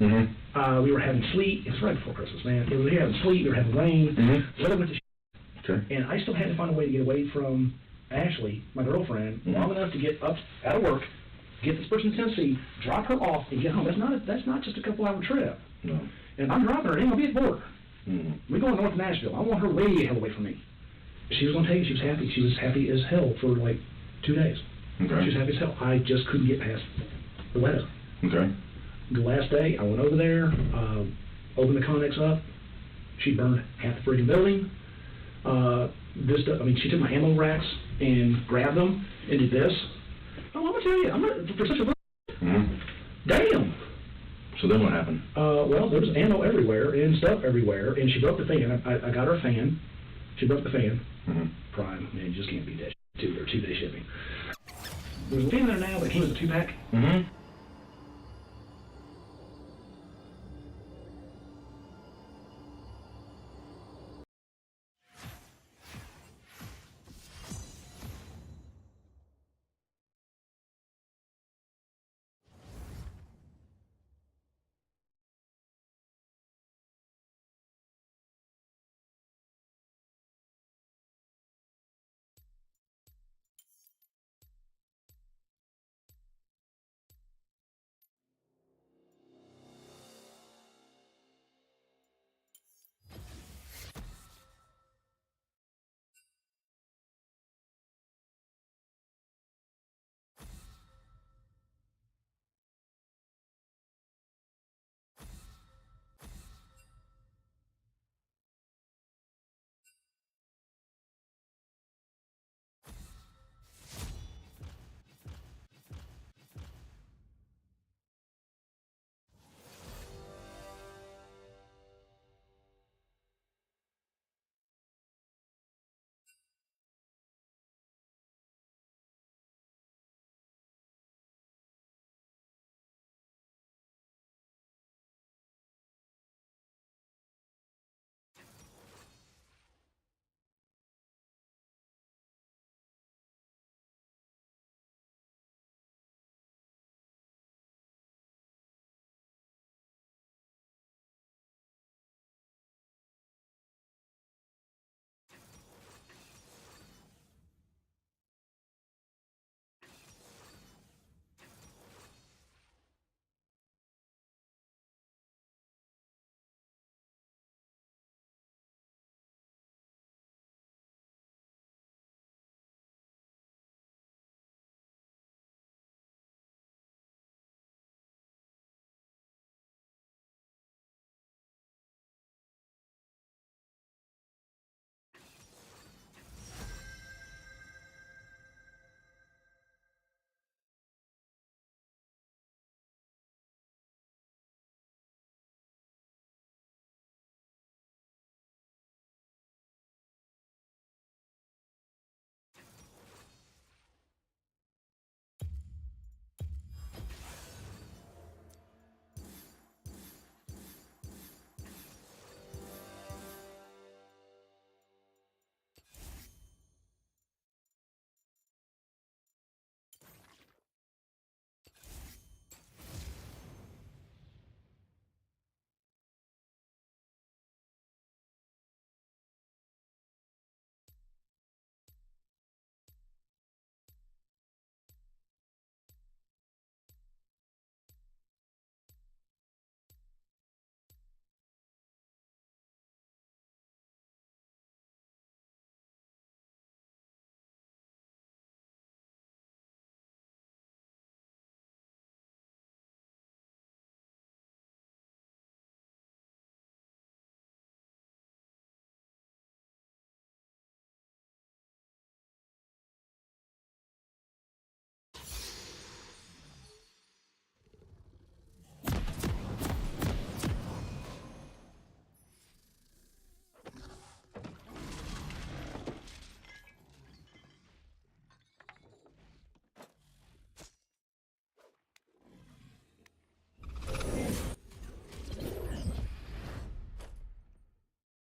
Mm-hmm. We were having sleet. It was right before Christmas, man. We were having sleet. We were having rain. Mm-hmm. Weather went to Okay. And I still had to find a way to get away from Ashley, my girlfriend, long enough to get up out of work, get this person in Tennessee, drop her off, and get home. That's not just a couple-hour trip. No. And I'm dropping her. It ain't gonna be at the border. Mm-hmm. We're going north of Nashville. I want her way the hell away from me. She was gonna take it. She was happy. She was happy as hell for like 2 days. Okay. She was happy as hell. I just couldn't get past the weather. Okay. The last day, I went over there, opened the Connex up. She burned half the freaking building. She took my ammo racks and grabbed them and did this. Oh, I'm gonna tell you, I'm not for such a. Mm-hmm. Damn. So then what happened? Well, there was ammo everywhere and stuff everywhere, and she broke the fan. I got her a fan. She broke the fan. Mm-hmm. Prime, man, you just can't beat that. 2-day shipping. There's a fan there now that came with a 2-pack. Mm-hmm.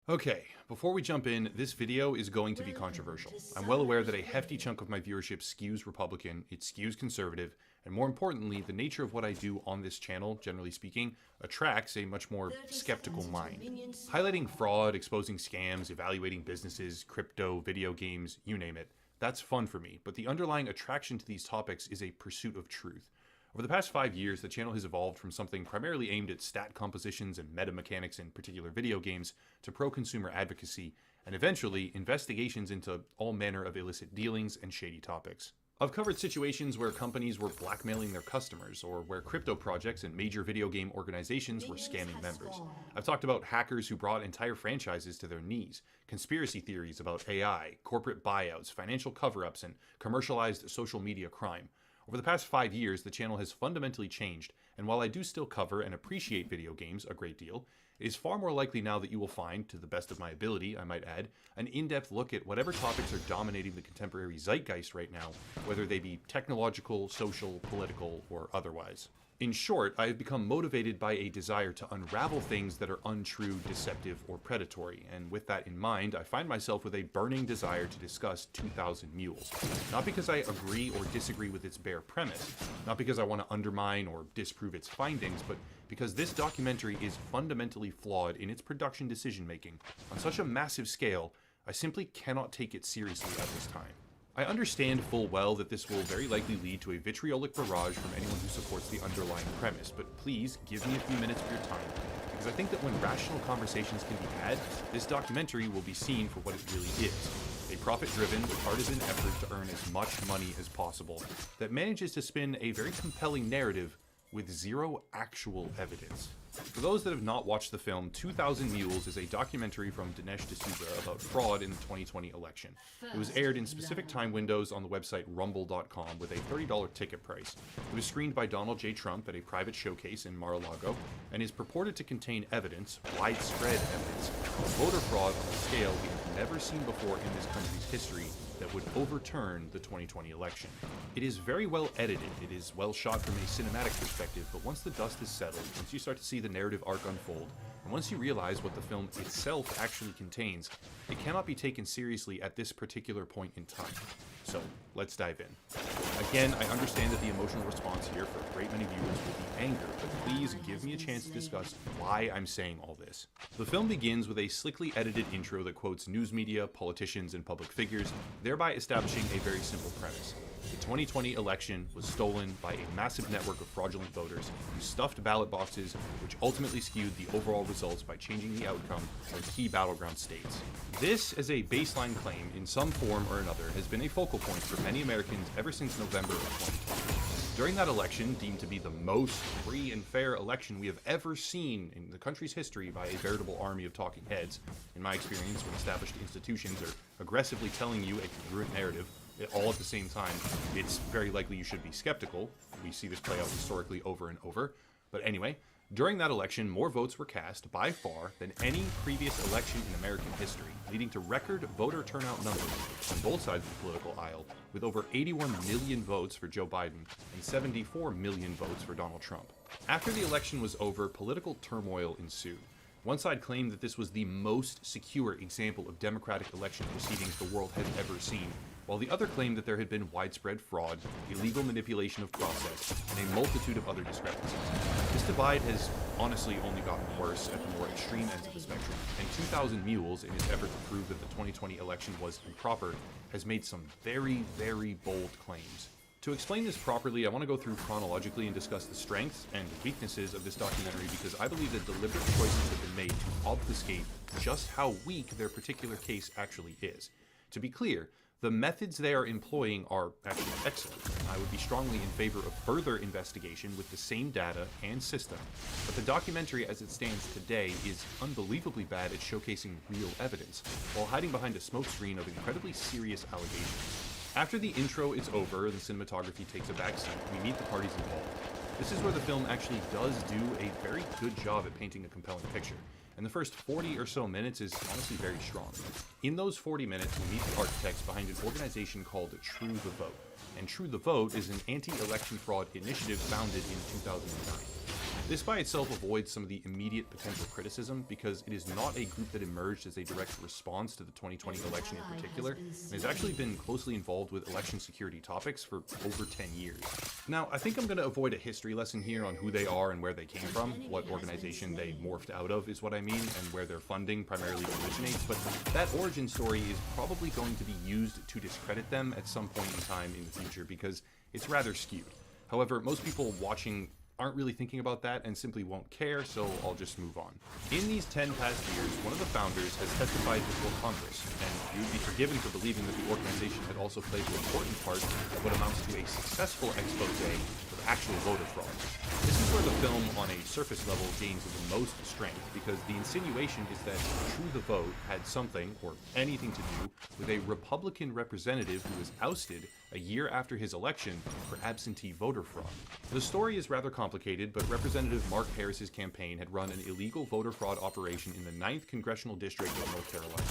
Okay, before we jump in, this video is going to be controversial. I'm well aware that a hefty chunk of my viewership skews Republican, it skews conservative, and more importantly, the nature of what I do on this channel, generally speaking, attracts a much more skeptical mind. Highlighting fraud, exposing scams, evaluating businesses, crypto, video games, you name it, that's fun for me, but the underlying attraction to these topics is a pursuit of truth. Over the past 5 years, the channel has evolved from something primarily aimed at stat compositions and meta mechanics in particular video games to pro-consumer advocacy, and eventually investigations into all manner of illicit dealings and shady topics. I've covered situations where companies were blackmailing their customers, or where crypto projects and major video game organizations were scamming members. I've talked about hackers who brought entire franchises to their knees, conspiracy theories about AI, corporate buyouts, financial cover-ups, and commercialized social media crime. Over the past 5 years, the channel has fundamentally changed, and while I do still cover and appreciate video games a great deal, it is far more likely now that you will find, to the best of my ability, I might add, an in-depth look at whatever topics are dominating the contemporary zeitgeist right now, whether they be technological, social, political, or otherwise. In short, I have become motivated by a desire to unravel things that are untrue, deceptive, or predatory, and with that in mind, I find myself with a burning desire to discuss 2000 Mules. Not because I agree or disagree with its bare premise, not because I want to undermine or disprove its findings, but because this documentary is fundamentally flawed in its production decision-making. On such a massive scale, I simply cannot take it seriously at this time. I understand full well that this will very likely lead to a vitriolic barrage from anyone who supports the underlying premise, but please give me a few minutes of your time, because I think that when rational conversations can be had, this documentary will be seen for what it really is. A profit-driven, partisan effort to earn as much money as possible that manages to spin a very compelling narrative with zero actual evidence. For those that have not watched the film, 2000 Mules is a documentary from Dinesh D'Souza about fraud in the 2020 election. It was aired in specific time windows on the website rumble.com with a $30 ticket price. It was screened by Donald J. Trump at a private showcase in Mar-a-Lago and is purported to contain evidence, widespread evidence, of voter fraud on a scale we have never seen before in this country's history that would overturn the 2020 election. It is very well edited, it is well shot from a cinematic perspective, but once the dust is settled, once you start to see the narrative arc unfold, and once you realize what the film itself actually contains, it cannot be taken seriously at this particular point in time. So, let's dive in. Again, I understand that the emotional response here for a great many viewers will be anger, but please give me a chance to discuss why I'm saying all this. The film begins with a slickly edited intro that quotes news media, politicians, and public figures, thereby establishing a very simple premise. The 2020 election was stolen by a massive network of fraudulent voters who stuffed ballot boxes, which ultimately skewed the overall results by changing the outcome of key battleground states. This, as a baseline claim in some form or another, has been a focal point for many Americans ever since November of 2020. During that election, deemed to be the most free and fair election we have ever seen in the country's history by a veritable army of talking heads, in my experience, when established institutions are aggressively telling you a congruent narrative, all at the same time, it's very likely you should be skeptical. We see this play out historically over and over. But anyway, during that election, more votes were cast, by far, than any previous election in American history, leading to record voter turnout numbers on both sides of the political aisle, with over 81 million votes for Joe Biden and 74 million votes for Donald Trump. After the election was over, political turmoil ensued. One side claimed that this was the most secure example of democratic election proceedings the world had ever seen, while the other claimed that there had been widespread fraud, illegal manipulation of process, and a multitude of other discrepancies. This divide has honestly only gotten worse at the more extreme ends of the spectrum, and 2000 Mules, in its effort to prove that the 2020 election was improper, has made some very, very bold claims. To explain this properly, I want to go through chronologically and discuss the strengths and weaknesses of this documentary because I believe that deliberate choices have been made to obfuscate just how weak their particular case actually is. To be clear, the methods they are employing are actually excellent. I would be strongly in favor of further investigation with the same data and system, but the documentary as it stands today is unbelievably bad at showcasing real evidence, while hiding behind a smokescreen of incredibly serious allegations. After the intro is over and the cinematography takes a backseat, we meet the parties involved. This is where the film actually does do a very good job at painting a compelling picture, and the first 40 or so minutes is honestly very strong. In those 40 minutes, we meet the architects behind an organization called True the Vote, and True the Vote is an anti-election fraud initiative founded in 2009. This by itself avoids some of the immediate potential criticism because it is not a group that emerged as a direct response to the 2020 election in particular, and has actually been closely involved with election security topics for over 10 years. Now, I think I'm going to avoid a history lesson here on who they are and where they came from. What organization they morphed out of is what I mean, and where their funding primarily originates, but that origin story is probably going to be used to discredit them at some point in time in the future because it's rather skewed. However, most people watching aren't really thinking about that and simply won't care, so I'll just move on. In these 10 past years, one of the founders has testified before Congress, and you would be forgiven for believing that the organization had also played an important part of what amounts to a successful expose of actual voter fraud. This is where the film on a surface level gains the most strength, because the insinuation is that True the Vote had something, or anything to do, with a Republican representative who was ousted a year after his election for absentee voter fraud. The story is rather complicated, but Representative Mark Harris's campaign had run an illegal voter fraud operation in the 9th Congressional District of North Carolina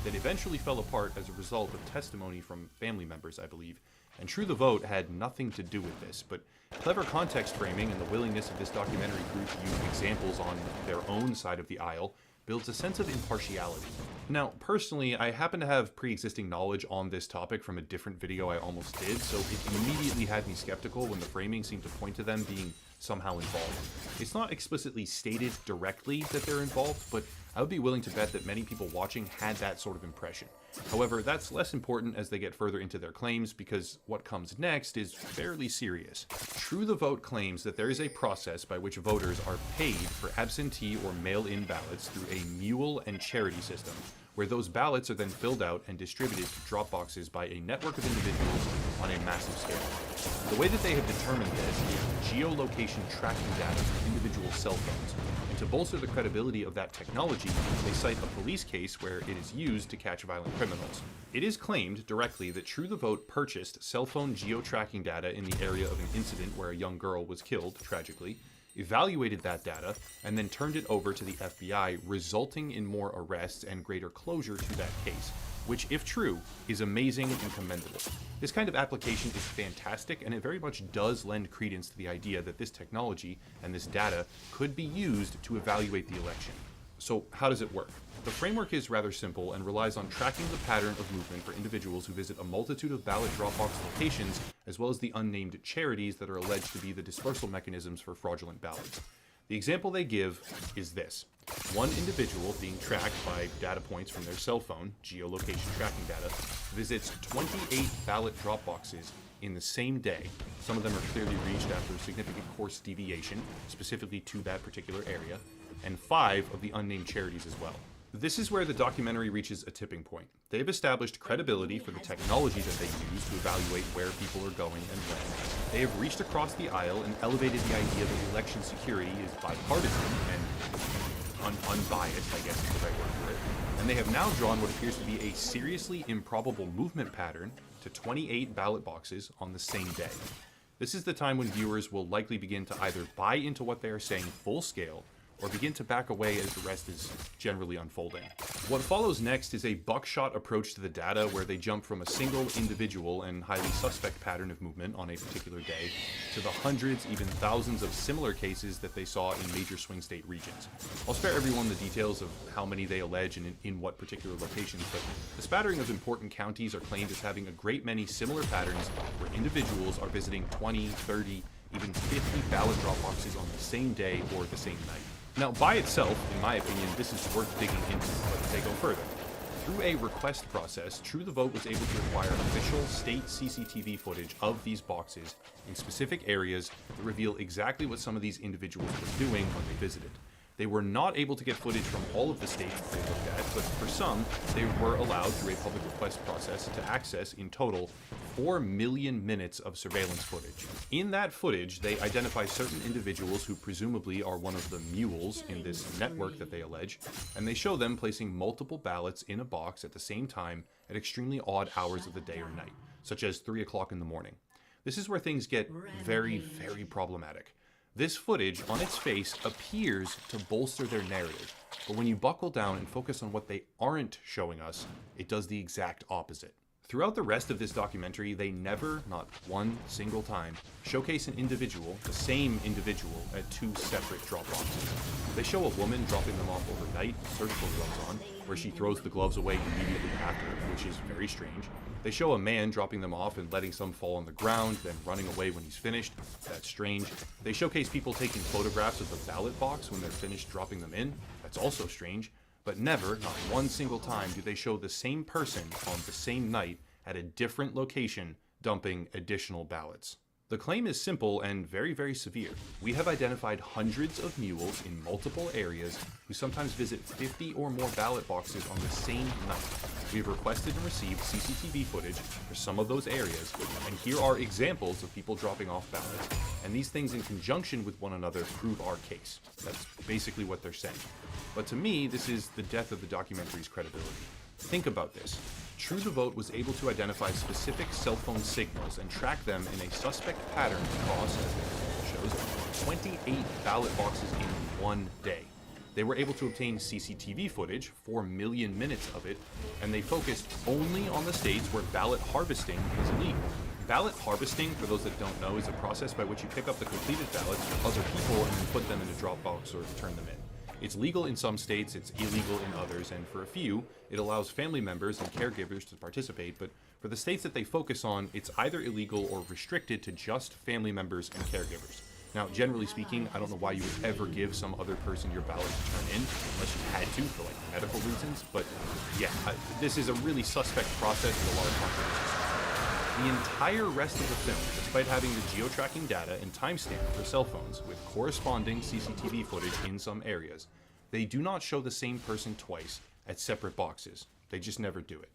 that eventually fell apart as a result of testimony from family members, I believe, and True the Vote had nothing to do with this, but clever context framing and the willingness of this documentary group to use examples on their own side of the aisle builds a sense of impartiality. Now, personally, I happen to have pre-existing knowledge on this topic from a different video I almost did, so it immediately had me skeptical when the framing seemed to point to them being somehow involved. It's not explicitly stated directly that they're involved, but I would be willing to bet that many people watching had that sort of impression. However, that's less important as they get further into their claims, because what comes next is fairly serious. True the Vote claims that there is a process by which voters are paid for absentee or mail-in ballots through a mule and charity system, where those ballots are then filled out and distributed to drop boxes by a network of individuals on a massive scale. The way that they have determined this is geolocation tracking data from individual cell phones. And to bolster the credibility of that technology, they cite a police case where it is used to catch violent criminals. It is claimed directly that True the Vote purchased cell phone geo-tracking data in the area of an incident where a young girl was killed, tragically, evaluated that data, and then turned it over to the FBI, resulting in more arrests and greater closure to that case, which, if true, is amazing and commendable. This kind of application is fantastic, and it very much does lend credence to the idea that this technology and this data could be used to evaluate the election. So how does it work? The framework is rather simple and relies on tracking the pattern of movement for individuals who visit a multitude of ballot drop-box locations, as well as the unnamed charities that are alleged to be the dispersal mechanisms for fraudulent ballots. The example they give is this. One individual being tracked by data points from their cell phone, geolocation tracking data, visits 28 ballot drop boxes in the same day. Some of them are clearly reached after significant course deviation, specifically to that particular area, and 5 of the unnamed charities as well. This is where the documentary reaches a tipping point. They've established credibility for the technology that they use to evaluate where people are going and when. They have reached across the aisle and elevated the idea that election security is bipartisan and unbiased, I guess is the right word for it. And they have now drawn what appears to be a seriously improbable movement pattern to 28 ballot boxes on the same day. This is the time when viewers will likely begin to either buy into what they are saying full scale, or begin to back away as the rest is generally unfolding. What follows next is a buckshot approach to the data where they jump from a single individual and highly suspect pattern of movement on a particular day to the hundreds, even thousands of similar cases that they saw in major swing state regions. I'll spare everyone the details of how many they allege and in what particular locations, but the spattering of important counties are claimed as having a great many similar patterns where individuals are visiting 20, 30, even 50 ballot drop boxes on the same day or the same night. Now, by itself, in my opinion, this is worth digging into, but they go further. Through a request process, True the Vote was able to acquire official state CCTV footage of these boxes in specific areas that reveal exactly what some of these individuals were doing when they visited. They were not able to get footage from all of the states that they looked at, but for some, they were allowed through a public request process to access, in total, 4 million minutes of surveillance footage. In that footage, they identify certain individuals who presumably are one of the mules in this network that they allege, and they show them placing multiple ballots in a box at the same time at extremely odd hours of the day or night, such as 3 o'clock in the morning. This is where things get very, very problematic. This footage, on its face, appears to bolster their narrative, but when you buckle down and focus on what they aren't showing us, it does the exact opposite. Throughout the rest of this documentary, they never, not one single time, showcase an individual, the same individual, at two separate drop boxes. They show a woman dropping them off overnight, surgical gloves on, where she throws the gloves away immediately after, which is very strange. They show a man dropping them off and letting some fall on the ground, then running away when he's finished. That's strange. They showcase people taking photographs of the ballot box when they're finished dropping them in. That's also strange. But never, not one single time, do they show the same person on the same night at a different location dumping additional ballots. The claim is simple and very, very severe. We have identified hundreds of mules in multiple areas who sometimes visit 50 or more ballot boxes on the same night. We have requested and received CCTV footage for some of those areas, and here are examples of people dropping off ballots. And these things in conjunction with one another prove our case. That's basically what they're saying. But to me, this is the death of the documentary's credibility. Think about this. True the Vote was able to identify specific cell phone signals and track them in a suspect pattern across, as the result shows, 28 ballot boxes in one day. They were able to obtain CCTV footage, 4 million minutes of it, and they focused only on the states where ballot harvesting is illegal. Ballot harvesting, for those that don't know, is a process by which you pick up the completed ballots from other people and then put them in a drop box or turn them in. It's legal in some states, it's illegal in others, and for a few, it allows family members and caregivers to participate, but for the states that they focus on, it's either illegal or restricted to just family members and caregivers. Now, generally speaking, I don't know why you would ever give some other person your ballot to turn in, unless you had to for like medical reasons, but yeah, this is a really suspect process with a lot of controversy. The entire rest of the film, despite having the geo-tracking data and timestamp for cell phones with corresponding CCTV footage in some areas, they do not show the same person twice at separate boxes. They just never do it.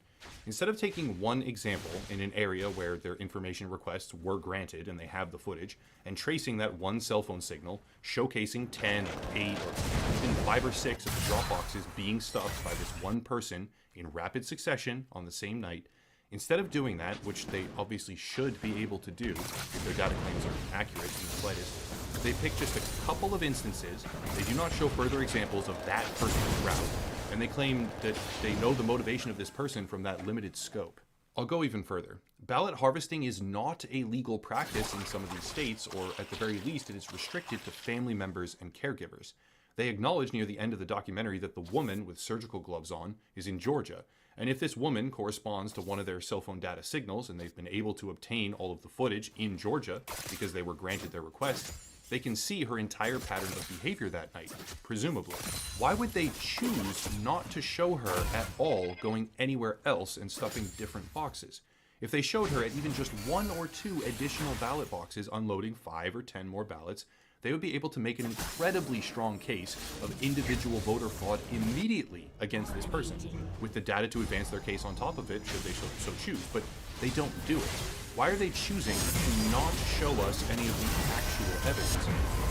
Instead of taking one example in an area where their information requests were granted and they have the footage, and tracing that one cell phone signal, showcasing 10 or 8 or even 5 or 6 of the drop boxes being stuffed by this one person in rapid succession on the same night, instead of doing that, which they obviously should be able to do if their data claims are accurate in the slightest, they pick just a couple of instances, they do not show further examples of that person's route, and they claim that they know the motivation of this person from that limited scope. I'll go even further. Ballot harvesting is not a legal practice in some of these states, or at the very least, it is restricted to family members and caregivers. They acknowledge near the end of the documentary that the woman with surgical gloves on is in Georgia, and if this woman corresponds to one of their cell phone data signals and they've been able to obtain all of the footage in Georgia because they were granted their request, they can see her entire pattern of behavior that night, presumably. Why would they choose not to show her at all going anywhere else and stuffing different boxes? If they showed her at even just 1 or 2 additional ballot boxes unloading 5 or 10 more ballots, they would be able to make an incredibly strong case of individual voter fraud immediately against this person, with the data to advance their case on top of it should they so choose, but they don't do it. Why are they choosing to not show us any of the actual evidence?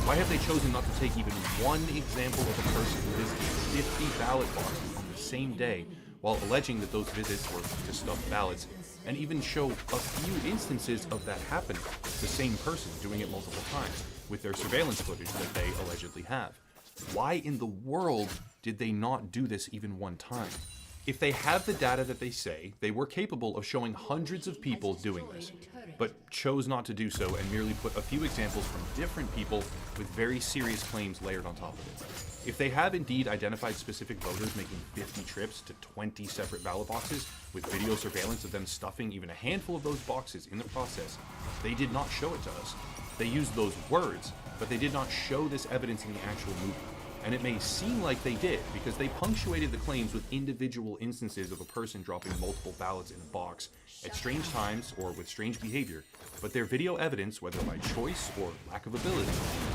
Why have they chosen not to take even one example of a person who visited 50 ballot boxes on the same day, while alleging that those visits were to stuff ballots, and even show a few instances of that happening, the same person doing it multiple times, with their surveillance footage that they allegedly have? Why in the world did they not do this even one time? If they have the data that they say, they were capable of showing hundreds of people doing this, but chose not to do so and merely put a few examples from different people with very serious claims layered on top of it. If they have indeed identified specific voters making 50 trips to 20 separate ballot boxes, with video surveillance of them stuffing even a handful of those boxes in the process, they did not show it to us. They used those words, but they did not show this evidence in the actual movie. And it may seem like they did, because they punctuated the claims with individual instances of a person dropping multiple ballots in a box at strange times or with strange behavior, but their video evidence, whether by choice or lack of ability,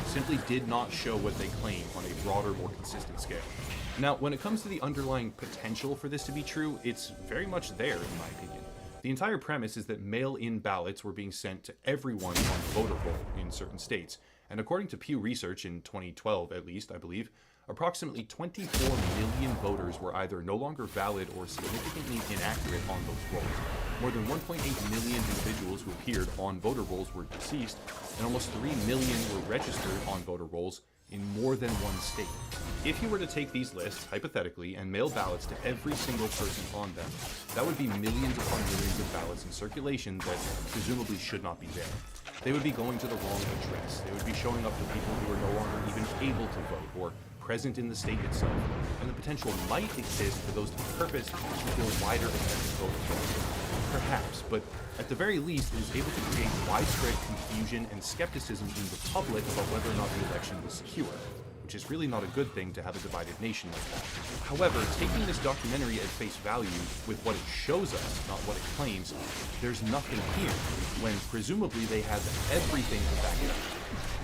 simply did not show what they claim on a broader, more consistent scale. Now, when it comes to the underlying potential for this to be true, it's very much there, in my opinion. The entire premise is that mail-in ballots were being sent to everyone on voter roll in certain states, and according to Pew Research in 2012, at least, I believe, approximately 24 million voters were either no longer valid or significantly inaccurate on those rolls. More than 1.8 million individuals who appeared on voter rolls were deceased, and almost 3 million were registered on voter rolls in more than one state. If you were to take these lists, hypothetically, and mail ballots to every single person on them, that would be millions upon millions of ballots in circulation that presumably should not be there. They would be going to the wrong address. They would be showing up to people who are no longer even able to vote or present in the state itself, and the potential might exist for those to be purposed to fulfill wider effects of voter. Perhaps, but at the very least, it is able to create widespread confusion and skepticism in the public about whether or not the election was secure, which is really not a good thing to have a divided nation like that. However, taking this documentary at face value with what it shows us, not what it claims, there's nothing here, when presumably they have everything to back it up.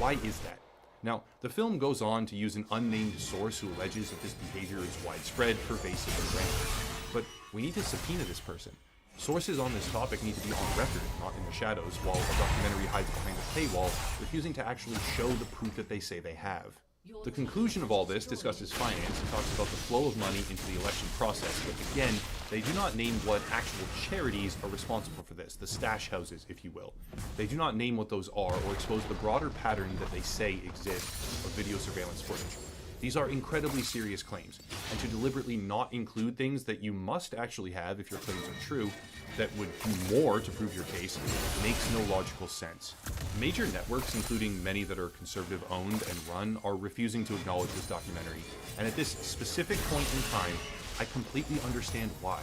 Why is that? Now, the film goes on to use an unnamed source who alleges that this behavior is widespread, pervasive, and rampant. But we need to subpoena this person. Sources on this topic need to be on record, not in the shadows, while a documentary hides behind a paywall, refusing to actually show the proof that they say they have. The conclusion of all this discusses finance and talks about the flow of money into the election process, but again, they do not name what actual charities are responsible for this, the stash houses, if you will. They do not name what those are or expose the broader pattern that they say exists of video surveillance footage. These are incredibly serious claims, and to deliberately not include things that you must actually have if your claims are true, that would do more to prove your case, makes no logical sense. Major networks, including many that are conservative owned and run, are refusing to acknowledge this documentary, and at this specific point in time, I completely understand why.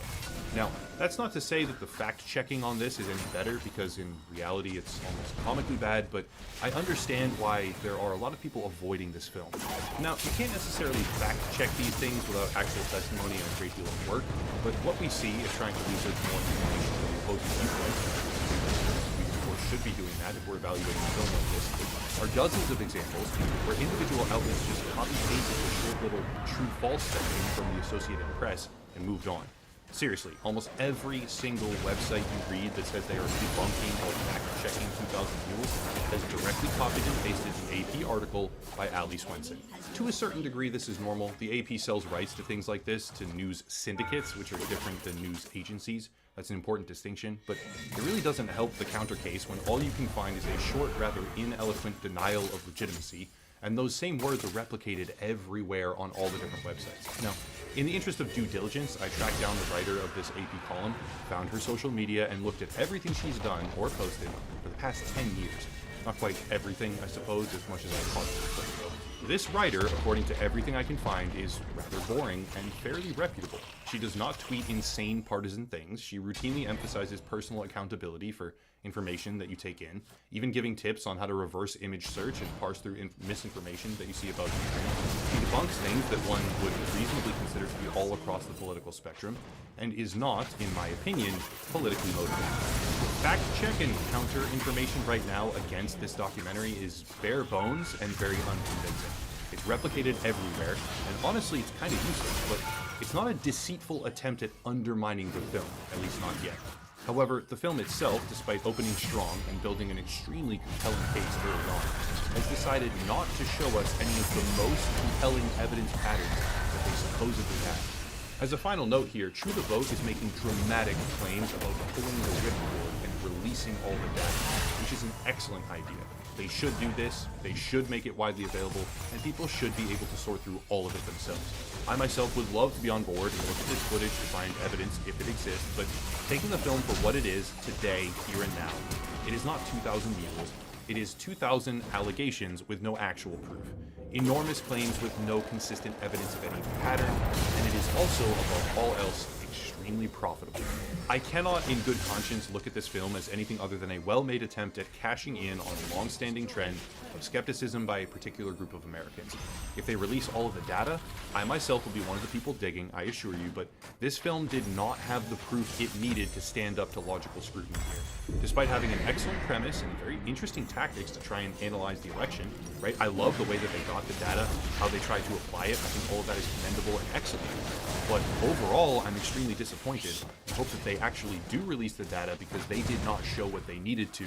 Now, that's not to say that the fact-checking on this is any better, because in reality it's almost comically bad, but I understand why there are a lot of people avoiding this film. Now, you can't necessarily fact-check these things without actual testimony and a great deal of work, but what we see is trying to research more information from the opposing viewpoints. We, of course, should be doing that if we're evaluating a film like this. Are dozens of examples where individual outlets just copy-pasted a short little true-false section from the Associated Press and moved on. Seriously, almost every single website you read that says they are debunking or fact-checking 2000 Mules has directly copied and pasted the AP article by Ali Swenson. To a certain degree, this is normal. The AP sells rights to things like this to news syndicates, which are different than news agencies. That's an important distinction, but it really doesn't help the counter case when all you can find is a short, rather ineloquent denial of legitimacy, and those same words are replicated everywhere on all the different websites. Now, in the interest of due diligence, I tracked down the writer of this AP column, found her social media, and looked at everything she's done or posted for the past 10 years. Not quite everything, I suppose, as much as I possibly could. This writer, according to everything I can find, is rather boring and fairly reputable. She does not tweet insane partisan things. She routinely emphasizes personal accountability for information that you take in, even giving tips on how to reverse image search and parse through misinformation that you see about Ukraine. She debunks things that one would reasonably consider to be all across the political spectrum, and is not, in my opinion, politically motivated. Fact check and counter information right now against this documentary is bare bones and very unconvincing. It's replicated everywhere, and honestly it's kind of useless, but it's not a deceitful attempt at undermining the film, at least not yet. However, the film itself, despite opening strong and building an extremely compelling case early on, has decided not to show us any of the most compelling evidence patterns that they supposedly have. As a final note here, True the Vote is making dramatic claims about pulling the ripcord and releasing all the data, which is an excellent idea. They should do this, they should make it widely available, and people should be able to sort through all of it themselves. I myself would love to be on board and look at this footage to find evidence if it exists, but taking the film for what it is, today, here and now, it is not 2,000 mules, it is 2,000 allegations with no actual proof. Enormous claims with no consistent evidence of any pattern, and it is also, above all else, extremely profitable. I cannot in good conscience look at this film as anything other than a well-made attempt at cashing in on a long-standing trend of skepticism by a particular group of Americans. If they release all of the data, I myself will be one of the people digging, I assure you, but this film did not have the proof it needed to stand up to logical scrutiny here. Despite having an excellent premise and very interesting tactics to try and analyze the election, right? I love the way that they got the data, how they tried to apply it. I think all of that is commendable and excellent. But overall, I'm extremely disappointed and hope that they actually do release the data because they did not show what they needed to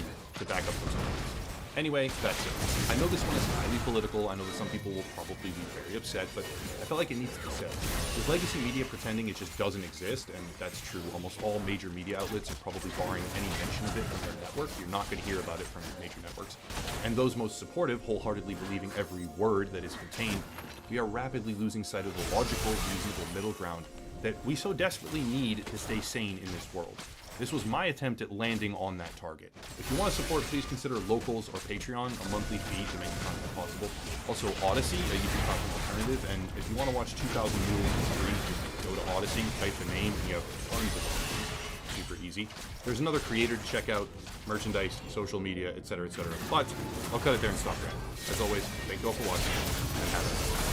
back up those claims. Anyway, that's it. I know this one is highly political, I know that some people will probably be very upset, but I felt like it needs to be said. With legacy media pretending it just doesn't exist, and that's true, almost all major media outlets are probably barring any mention of it from their network. You're not going to hear about it from major networks. And those most supportive, wholeheartedly believing every word that is contained, we are rapidly losing sight of the logical, reasonable middle ground that we so desperately need to stay sane in this world. This was my attempt at landing on that target. If you want to support, please consider Locals or Patreon, a monthly fee to make the content possible. Also, Odyssey, a YouTube content alternative, and if you want to watch 2,000 Mules free, just go to Odyssey, type the name, and you have tons of options. Super easy. There's another creator to check out, merchandise, social media, etc., etc. But I'll cut it there and stop there. As always, thank you all for watching, and have a nice day.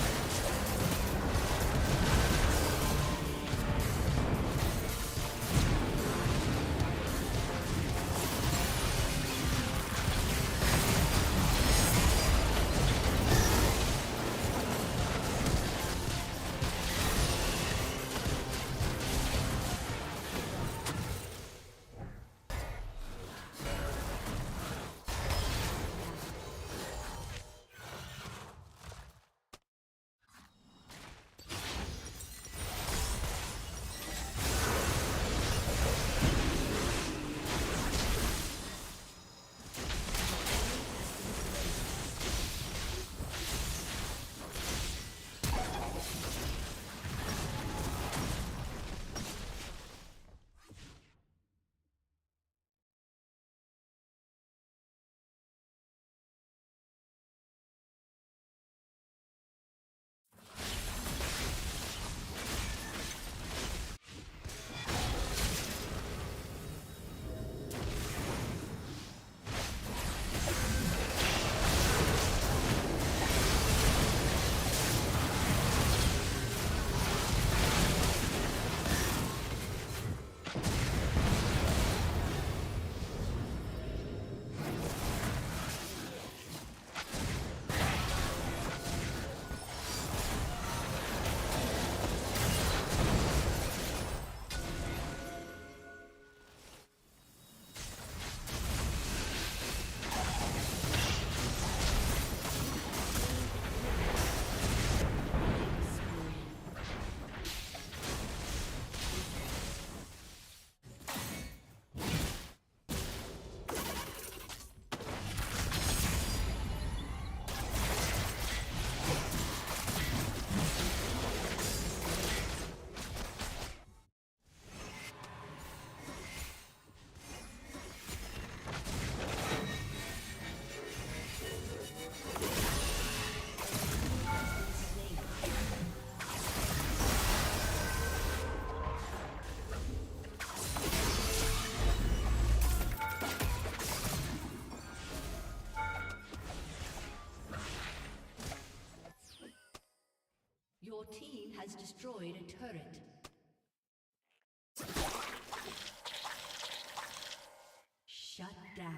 Your team has destroyed a turret. Shut down.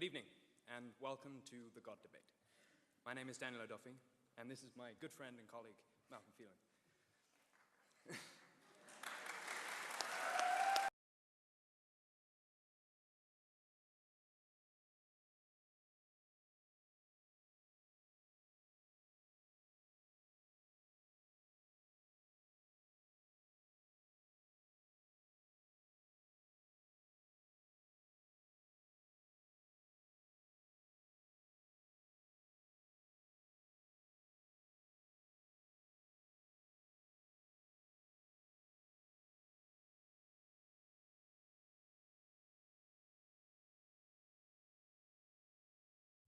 Good evening, and welcome to the God Debate. My name is Daniel O'Duffy, and this is my good friend and colleague, Malcolm Phelan.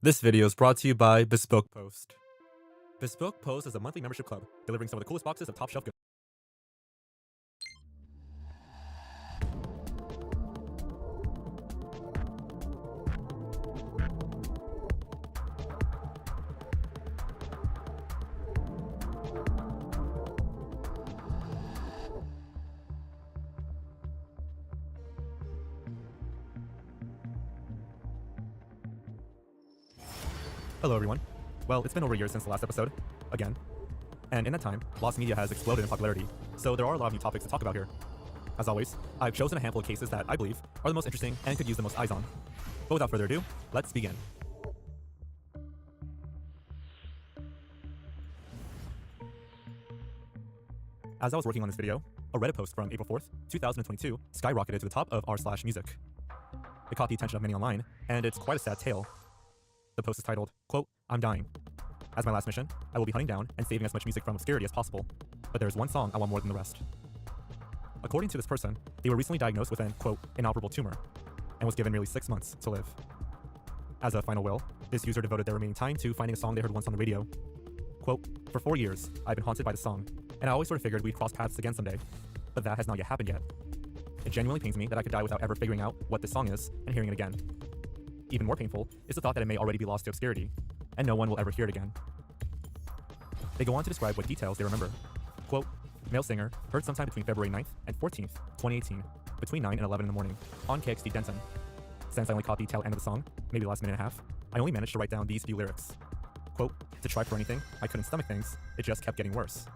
This video is brought to you by Bespoke Post. Bespoke Post is a monthly membership club delivering some of the coolest boxes of top shelf goods. Hello everyone. Well, it's been over a year since the last episode, again. And in that time, lost media has exploded in popularity, so there are a lot of new topics to talk about here. As always, I've chosen a handful of cases that I believe are the most interesting and could use the most eyes on. But without further ado, let's begin. As I was working on this video, a Reddit post from April 4th, 2022 skyrocketed to the top of r/music. It caught the attention of many online, and it's quite a sad tale. The post is titled, quote, "I'm dying. As my last mission, I will be hunting down and saving as much music from obscurity as possible, but there's one song I want more than the rest." According to this person, they were recently diagnosed with an, quote, "inoperable tumor," and was given merely 6 months to live. As a final will, this user devoted their remaining time to finding a song they heard once on the radio. Quote, "For 4 years, I've been haunted by the song, and I always sort of figured we'd cross paths again someday, but that has not yet happened yet. It genuinely pains me that I could die without ever figuring out what this song is and hearing it again. Even more painful is the thought that it may already be lost to obscurity, and no one will ever hear it again." They go on to describe what details they remember. Quote, "Male singer, heard sometime between February 9th and 14th, 2018, between 9 and 11 in the morning, on KXD Denton. Since I only caught the tail end of the song, maybe the last minute and a half, I only managed to write down these few lyrics. Quote, to try for anything, I couldn't stomach things, it just kept getting worse.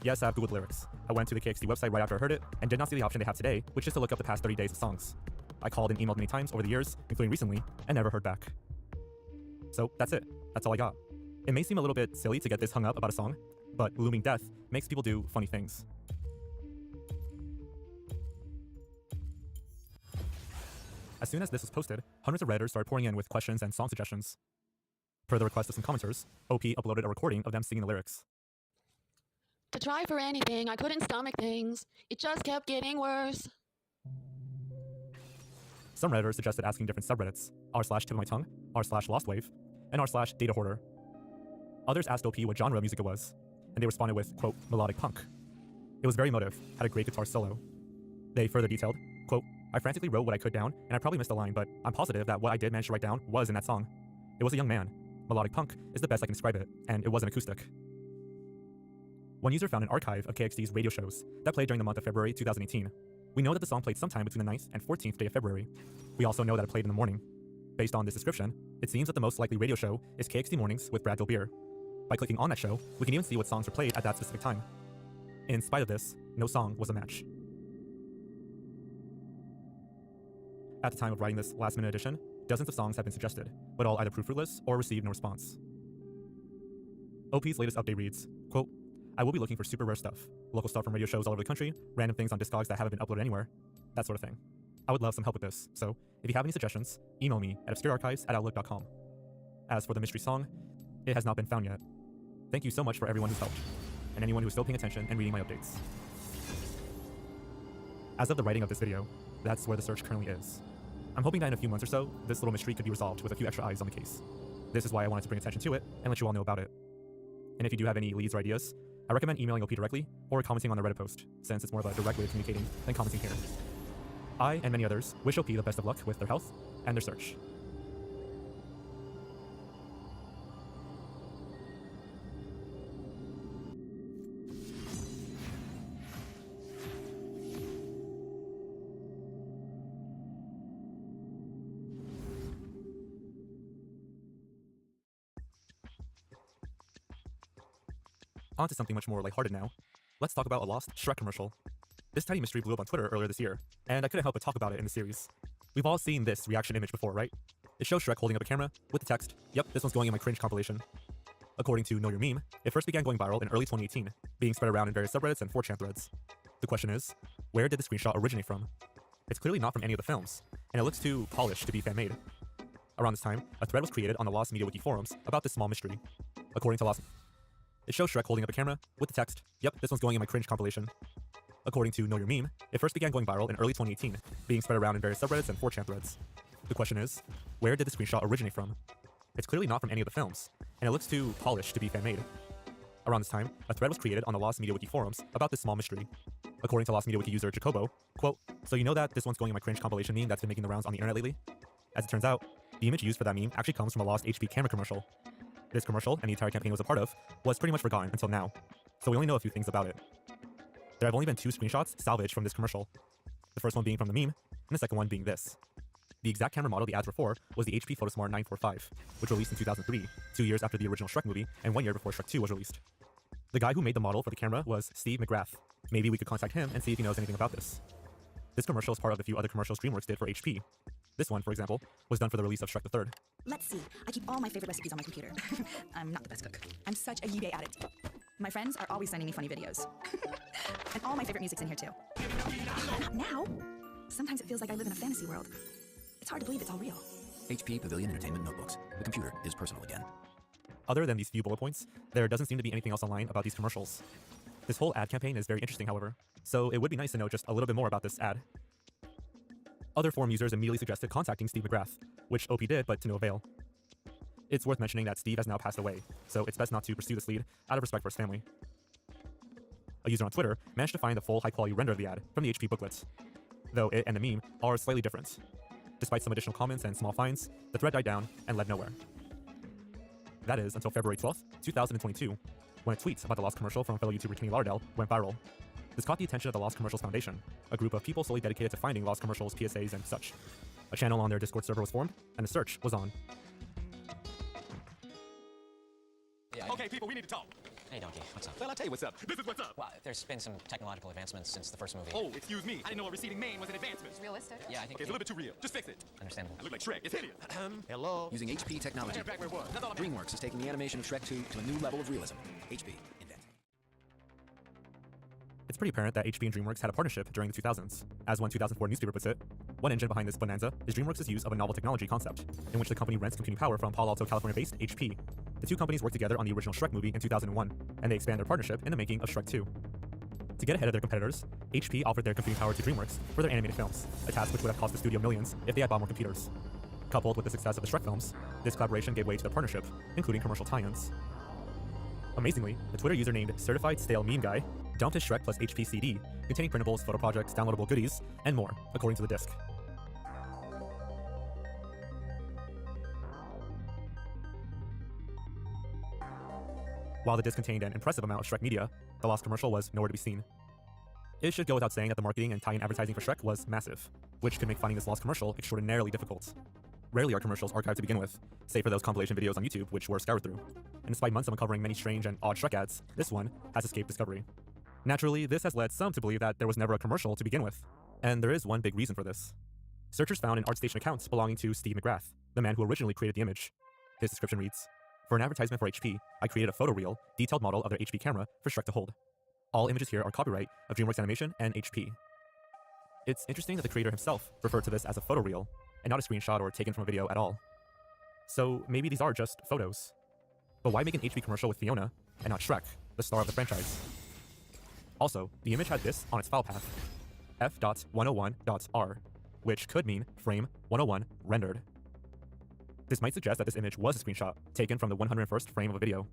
Yes, I have Googled lyrics. I went to the KXD website right after I heard it, and did not see the option they have today, which is to look up the past 30 days of songs. I called and emailed many times over the years, including recently, and never heard back. So that's it. That's all I got. It may seem a little bit silly to get this hung up about a song, but looming death makes people do funny things. As soon as this was posted, hundreds of Redditors started pouring in with questions and song suggestions. Per the request of some commenters, OP uploaded a recording of them singing the lyrics. To try for anything, I couldn't stomach things. It just kept getting worse. Some Redditors suggested asking different subreddits, r/tip-of-my-tongue, r/lostwave, and r/datahoarder. Others asked OP what genre of music it was, and they responded with, quote, "melodic punk." It was very emotive, had a great guitar solo. They further detailed, quote, "I frantically wrote what I could down, and I probably missed a line, but I'm positive that what I did manage to write down was in that song. It was a young man. Melodic punk is the best I can describe it, and it wasn't acoustic." One user found an archive of KXD's radio shows that played during the month of February 2018. We know that the song played sometime between the 9th and 14th day of February. We also know that it played in the morning. Based on this description, it seems that the most likely radio show is KXD Mornings with Brad Gilbeer. By clicking on that show, we can even see what songs were played at that specific time. In spite of this, no song was a match. At the time of writing this last-minute edition, dozens of songs have been suggested, but all either proved fruitless or received no response. OP's latest update reads, quote, "I will be looking for super rare stuff, local stuff from radio shows all over the country, random things on Discogs that haven't been uploaded anywhere, that sort of thing. I would love some help with this, so if you have any suggestions, email me at obscurearchives@outlook.com. As for the mystery song, it has not been found yet. Thank you so much for everyone who's helped, and anyone who's still paying attention and reading my updates." As of the writing of this video, that's where the search currently is. I'm hoping that in a few months or so, this little mystery could be resolved with a few extra eyes on the case. This is why I wanted to bring attention to it and let you all know about it. And if you do have any leads or ideas, I recommend emailing OP directly or commenting on the Reddit post, since it's more of a direct way of communicating than commenting here. I and many others wish OP the best of luck with their health and their search. On to something much more lighthearted now. Let's talk about a lost Shrek commercial. This tiny mystery blew up on Twitter earlier this year, and I couldn't help but talk about it in the series. We've all seen this reaction image before, right? It shows Shrek holding up a camera with the text, "Yep, this one's going in my cringe compilation." According to Know Your Meme, it first began going viral in early 2018, being spread around in various subreddits and 4chan threads. The question is, where did the screenshot originate from? It's clearly not from any of the films, and it looks too polished to be fan-made. Around this time, a thread was created on the Lost Media Wiki forums about this small mystery. According to Lost, it shows Shrek holding up a camera with the text, "Yep, this one's going in my cringe compilation." According to Know Your Meme, it first began going viral in early 2018, being spread around in various subreddits and 4chan threads. The question is, where did the screenshot originate from? It's clearly not from any of the films, and it looks too polished to be fan-made. Around this time, a thread was created on the Lost Media Wiki forums about this small mystery. According to Lost Media Wiki user Jacobo, quote, "So you know that this one's going in my cringe compilation meme that's been making the rounds on the internet lately?" As it turns out, the image used for that meme actually comes from a lost HP camera commercial. This commercial, and the entire campaign it was a part of, was pretty much forgotten until now, so we only know a few things about it. There have only been 2 screenshots salvaged from this commercial, the first one being from the meme, and the second one being this. The exact camera model the ads were for was the HP Photosmart 945, which released in 2003, 2 years after the original Shrek movie, and 1 year before Shrek 2 was released. The guy who made the model for the camera was Steve McGrath. Maybe we could contact him and see if he knows anything about this. This commercial is part of the few other commercials DreamWorks did for HP. This one, for example, was done for the release of Shrek the Third. Let's see. I keep all my favorite recipes on my computer. I'm not the best cook. I'm such a eBay addict. My friends are always sending me funny videos. And all my favorite music's in here too. Not now. Sometimes it feels like I live in a fantasy world. It's hard to believe it's all real. HP Pavilion Entertainment Notebooks. The computer is personal again. Other than these few bullet points, there doesn't seem to be anything else online about these commercials. This whole ad campaign is very interesting, however, so it would be nice to know just a little bit more about this ad. Other forum users immediately suggested contacting Steve McGrath, which OP did, but to no avail. It's worth mentioning that Steve has now passed away, so it's best not to pursue this lead out of respect for his family. A user on Twitter managed to find the full high-quality render of the ad from the HP booklet, though it and the meme are slightly different. Despite some additional comments and small finds, the thread died down and led nowhere. That is until February 12th, 2022, when a tweet about the Lost commercial from fellow YouTuber Kenny Lardell went viral. This caught the attention of the Lost Commercials Foundation, a group of people solely dedicated to finding lost commercials, PSAs, and such. A channel on their Discord server was formed, and a search was on. Yeah, okay, people, we need to talk. Hey, Donkey, what's up? Well, I'll tell you what's up. This is what's up. Well, there's been some technological advancements since the first movie. Oh, excuse me. I didn't know a receding mane was an advancement. It's realistic? Yeah, I think okay, it's a little bit too real. Just fix it. Understandable. I look like Shrek. It's hideous. Hello. Using HP technology, Back where it was. DreamWorks is taking the animation of Shrek 2 to a new level of realism. HP. Invent. It's pretty apparent that HP and DreamWorks had a partnership during the 2000s. As one 2004 newspaper puts it, one engine behind this bonanza is DreamWorks' use of a novel technology concept, in which the company rents computing power from Palo Alto, California-based HP. The two companies worked together on the original Shrek movie in 2001, and they expand their partnership in the making of Shrek 2. To get ahead of their competitors, HP offered their computing power to DreamWorks for their animated films, a task which would have cost the studio millions if they had bought more computers. Coupled with the success of the Shrek films, this collaboration gave way to their partnership, including commercial tie-ins. Amazingly, the Twitter user named Certified Stale Meme Guy dumped his Shrek plus HP CD, containing printables, photo projects, downloadable goodies, and more, according to the disc. While the disc contained an impressive amount of Shrek media, the Lost commercial was nowhere to be seen. It should go without saying that the marketing and tie-in advertising for Shrek was massive, which could make finding this Lost commercial extraordinarily difficult. Rarely are commercials archived to begin with, save for those compilation videos on YouTube which were scoured through. And despite months of uncovering many strange and odd Shrek ads, this one has escaped discovery. Naturally, this has led some to believe that there was never a commercial to begin with, and there is one big reason for this. Searchers found an ArtStation account belonging to Steve McGrath, the man who originally created the image. His description reads, "For an advertisement for HP, I created a photo reel, detailed model of their HP camera for Shrek to hold. All images here are copyright of DreamWorks Animation and HP." It's interesting that the creator himself referred to this as a photo reel, and not a screenshot or taken from a video at all. So maybe these are just photos. But why make an HP commercial with Fiona, and not Shrek, the star of the franchise? Also, the image had this on its file path, f.101.r, which could mean frame 101 rendered. This might suggest that this image was a screenshot, taken from the 101st frame of a video.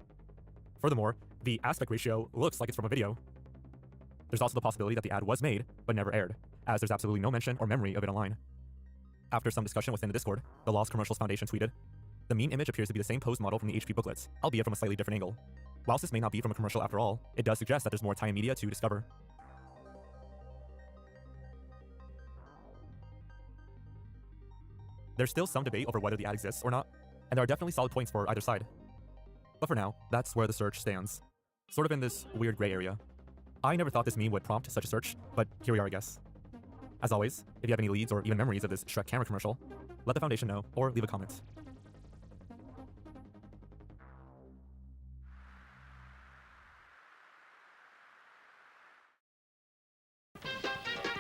Furthermore, the aspect ratio looks like it's from a video. There's also the possibility that the ad was made, but never aired, as there's absolutely no mention or memory of it online. After some discussion within the Discord, the Lost Commercials Foundation tweeted, "The meme image appears to be the same pose model from the HP booklets, albeit from a slightly different angle. Whilst this may not be from a commercial after all, it does suggest that there's more tie-in media to discover." There's still some debate over whether the ad exists or not, and there are definitely solid points for either side. But for now, that's where the search stands. sort of in this weird gray area. I never thought this meme would prompt such a search, but here we are, I guess. As always, if you have any leads or even memories of this Shrek camera commercial, let the Foundation know or leave a comment.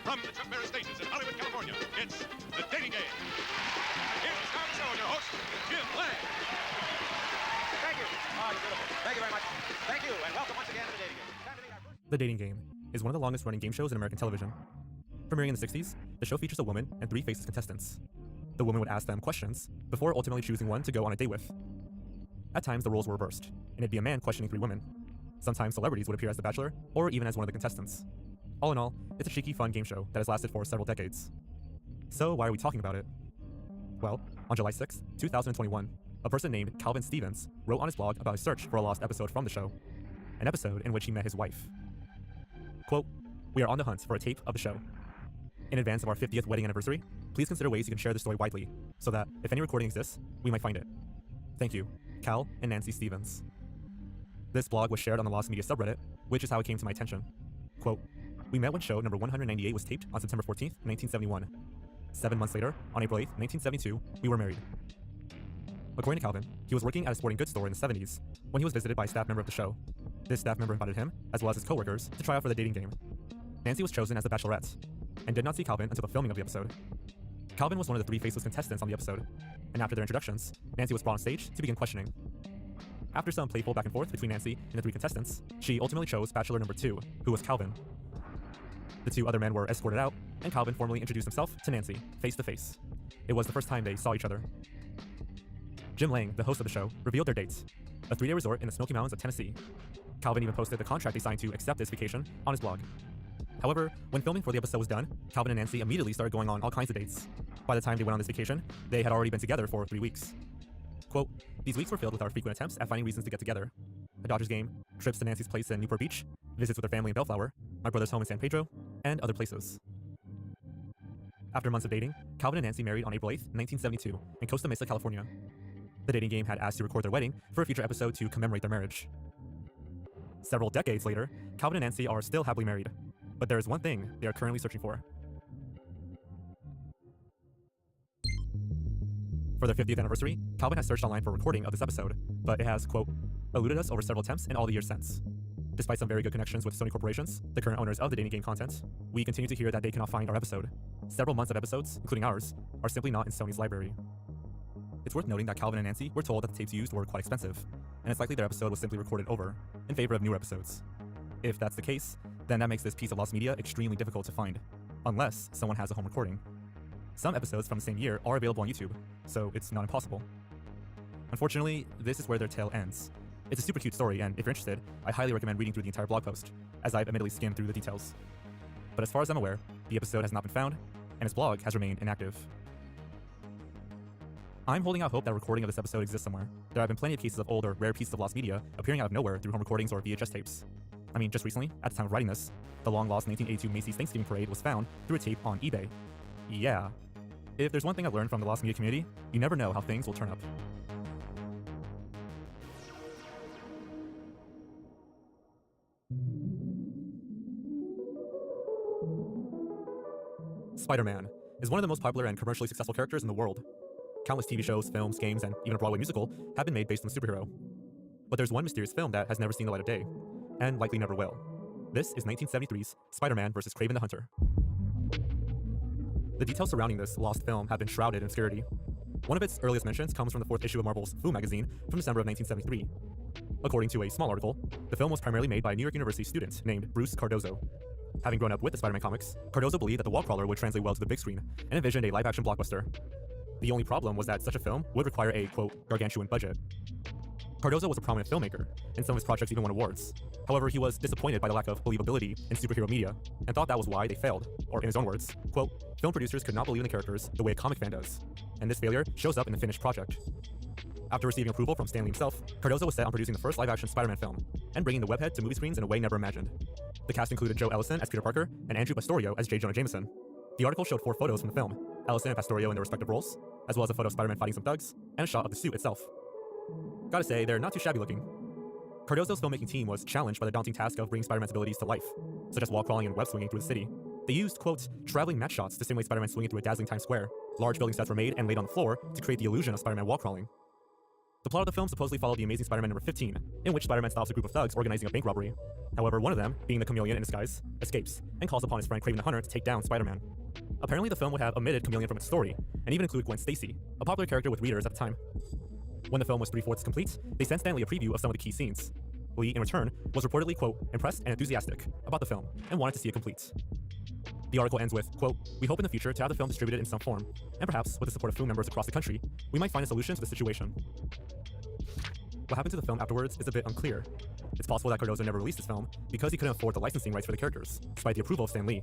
From the Chuck Barris Stations in Hollywood, California, it's The Dating Game. Here's our show and your host, Jim Lang. Thank you. Oh, you're beautiful. Thank you very much. Thank you, and welcome once again to The Dating Game. The Dating Game is one of the longest running game shows in American television. Premiering in the 60s, the show features a woman and 3 faceless contestants. The woman would ask them questions before ultimately choosing one to go on a date with. At times, the roles were reversed, and it'd be a man questioning 3 women. Sometimes celebrities would appear as the bachelor, or even as one of the contestants. All in all, it's a cheeky, fun game show that has lasted for several decades. So why are we talking about it? Well, on July 6, 2021, a person named Calvin Stevens wrote on his blog about his search for a lost episode from the show, an episode in which he met his wife. Quote, "We are on the hunt for a tape of the show. In advance of our 50th wedding anniversary, please consider ways you can share the story widely, so that, if any recording exists, we might find it. Thank you, Cal and Nancy Stevens." This blog was shared on the Lost Media subreddit, which is how it came to my attention. Quote, "We met when show number 198 was taped on September 14th, 1971. 7 months later, on April 8th, 1972, we were married." According to Calvin, he was working at a sporting goods store in the 70s when he was visited by a staff member of the show. This staff member invited him, as well as his coworkers, to try out for the dating game. Nancy was chosen as the bachelorette, and did not see Calvin until the filming of the episode. Calvin was one of the 3 faceless contestants on the episode, and after their introductions, Nancy was brought on stage to begin questioning. After some playful back and forth between Nancy and the 3 contestants, she ultimately chose bachelor number 2, who was Calvin. The 2 other men were escorted out, and Calvin formally introduced himself to Nancy, face to face. It was the first time they saw each other. Jim Lang, the host of the show, revealed their dates, a 3-day resort in the Smoky Mountains of Tennessee. Calvin even posted the contract they signed to accept this vacation on his blog. However, when filming for the episode was done, Calvin and Nancy immediately started going on all kinds of dates. By the time they went on this vacation, they had already been together for 3 weeks. Quote, "These weeks were filled with our frequent attempts at finding reasons to get together. A Dodgers game, trips to Nancy's place in Newport Beach, visits with her family in Bellflower, my brother's home in San Pedro, and other places." After months of dating, Calvin and Nancy married on April 8th, 1972, in Costa Mesa, California. The Dating Game had asked to record their wedding for a future episode to commemorate their marriage. Several decades later, Calvin and Nancy are still happily married, but there is one thing they are currently searching for. For their 50th anniversary, Calvin has searched online for a recording of this episode, but it has, quote, "eluded us over several attempts and all the years since. Despite some very good connections with Sony Corporations, the current owners of the Dating Game content, we continue to hear that they cannot find our episode. Several months of episodes, including ours, are simply not in Sony's library." It's worth noting that Calvin and Nancy were told that the tapes used were quite expensive, and it's likely their episode was simply recorded over, in favor of newer episodes. If that's the case, then that makes this piece of lost media extremely difficult to find, unless someone has a home recording. Some episodes from the same year are available on YouTube, so it's not impossible. Unfortunately, this is where their tale ends. It's a super cute story, and if you're interested, I highly recommend reading through the entire blog post, as I've admittedly skimmed through the details. But as far as I'm aware, the episode has not been found, and his blog has remained inactive. I'm holding out hope that a recording of this episode exists somewhere. There have been plenty of cases of old or rare pieces of lost media appearing out of nowhere through home recordings or VHS tapes. I mean, just recently, at the time of writing this, the long-lost 1982 Macy's Thanksgiving Parade was found through a tape on eBay. Yeah. If there's one thing I've learned from the lost media community, you never know how things will turn up. Spider-Man is one of the most popular and commercially successful characters in the world. Countless TV shows, films, games, and even a Broadway musical have been made based on the superhero. But there's one mysterious film that has never seen the light of day, and likely never will. This is 1973's Spider-Man vs. Kraven the Hunter. The details surrounding this lost film have been shrouded in obscurity. One of its earliest mentions comes from the 4th issue of Marvel's Foo magazine from December of 1973. According to a small article, the film was primarily made by a New York University student named Bruce Cardozo. Having grown up with the Spider-Man comics, Cardozo believed that the wall crawler would translate well to the big screen and envisioned a live-action blockbuster. The only problem was that such a film would require a, quote, gargantuan budget. Cardozo was a prominent filmmaker, and some of his projects even won awards. However, he was disappointed by the lack of believability in superhero media, and thought that was why they failed, or in his own words, quote, film producers could not believe in the characters the way a comic fan does, and this failure shows up in the finished project. After receiving approval from Stan Lee himself, Cardozo was set on producing the first live-action Spider-Man film, and bringing the webhead to movie screens in a way never imagined. The cast included Joe Ellison as Peter Parker, and Andrew Pastorio as J. Jonah Jameson. The article showed 4 photos from the film, Ellison and Pastorio in their respective roles, as well as a photo of Spider-Man fighting some thugs, and a shot of the suit itself. Gotta say, they're not too shabby looking. Cardozo's filmmaking team was challenged by the daunting task of bringing Spider-Man's abilities to life, such as wall crawling and web swinging through the city. They used, quote, traveling match shots to simulate Spider-Man swinging through a dazzling Times Square. Large building sets were made and laid on the floor to create the illusion of Spider-Man wall crawling. The plot of the film supposedly followed The Amazing Spider-Man number 15, in which Spider-Man stops a group of thugs organizing a bank robbery. However, one of them, being the Chameleon in disguise, escapes, and calls upon his friend Kraven the Hunter to take down Spider-Man. Apparently, the film would have omitted Chameleon from its story, and even include Gwen Stacy, a popular character with readers at the time. When the film was 3/4 complete, they sent Stan Lee a preview of some of the key scenes. Lee, in return, was reportedly, quote, impressed and enthusiastic about the film, and wanted to see it complete. The article ends with, quote, we hope in the future to have the film distributed in some form, and perhaps, with the support of film members across the country, we might find a solution to the situation. What happened to the film afterwards is a bit unclear. It's possible that Cardozo never released this film because he couldn't afford the licensing rights for the characters, despite the approval of Stan Lee.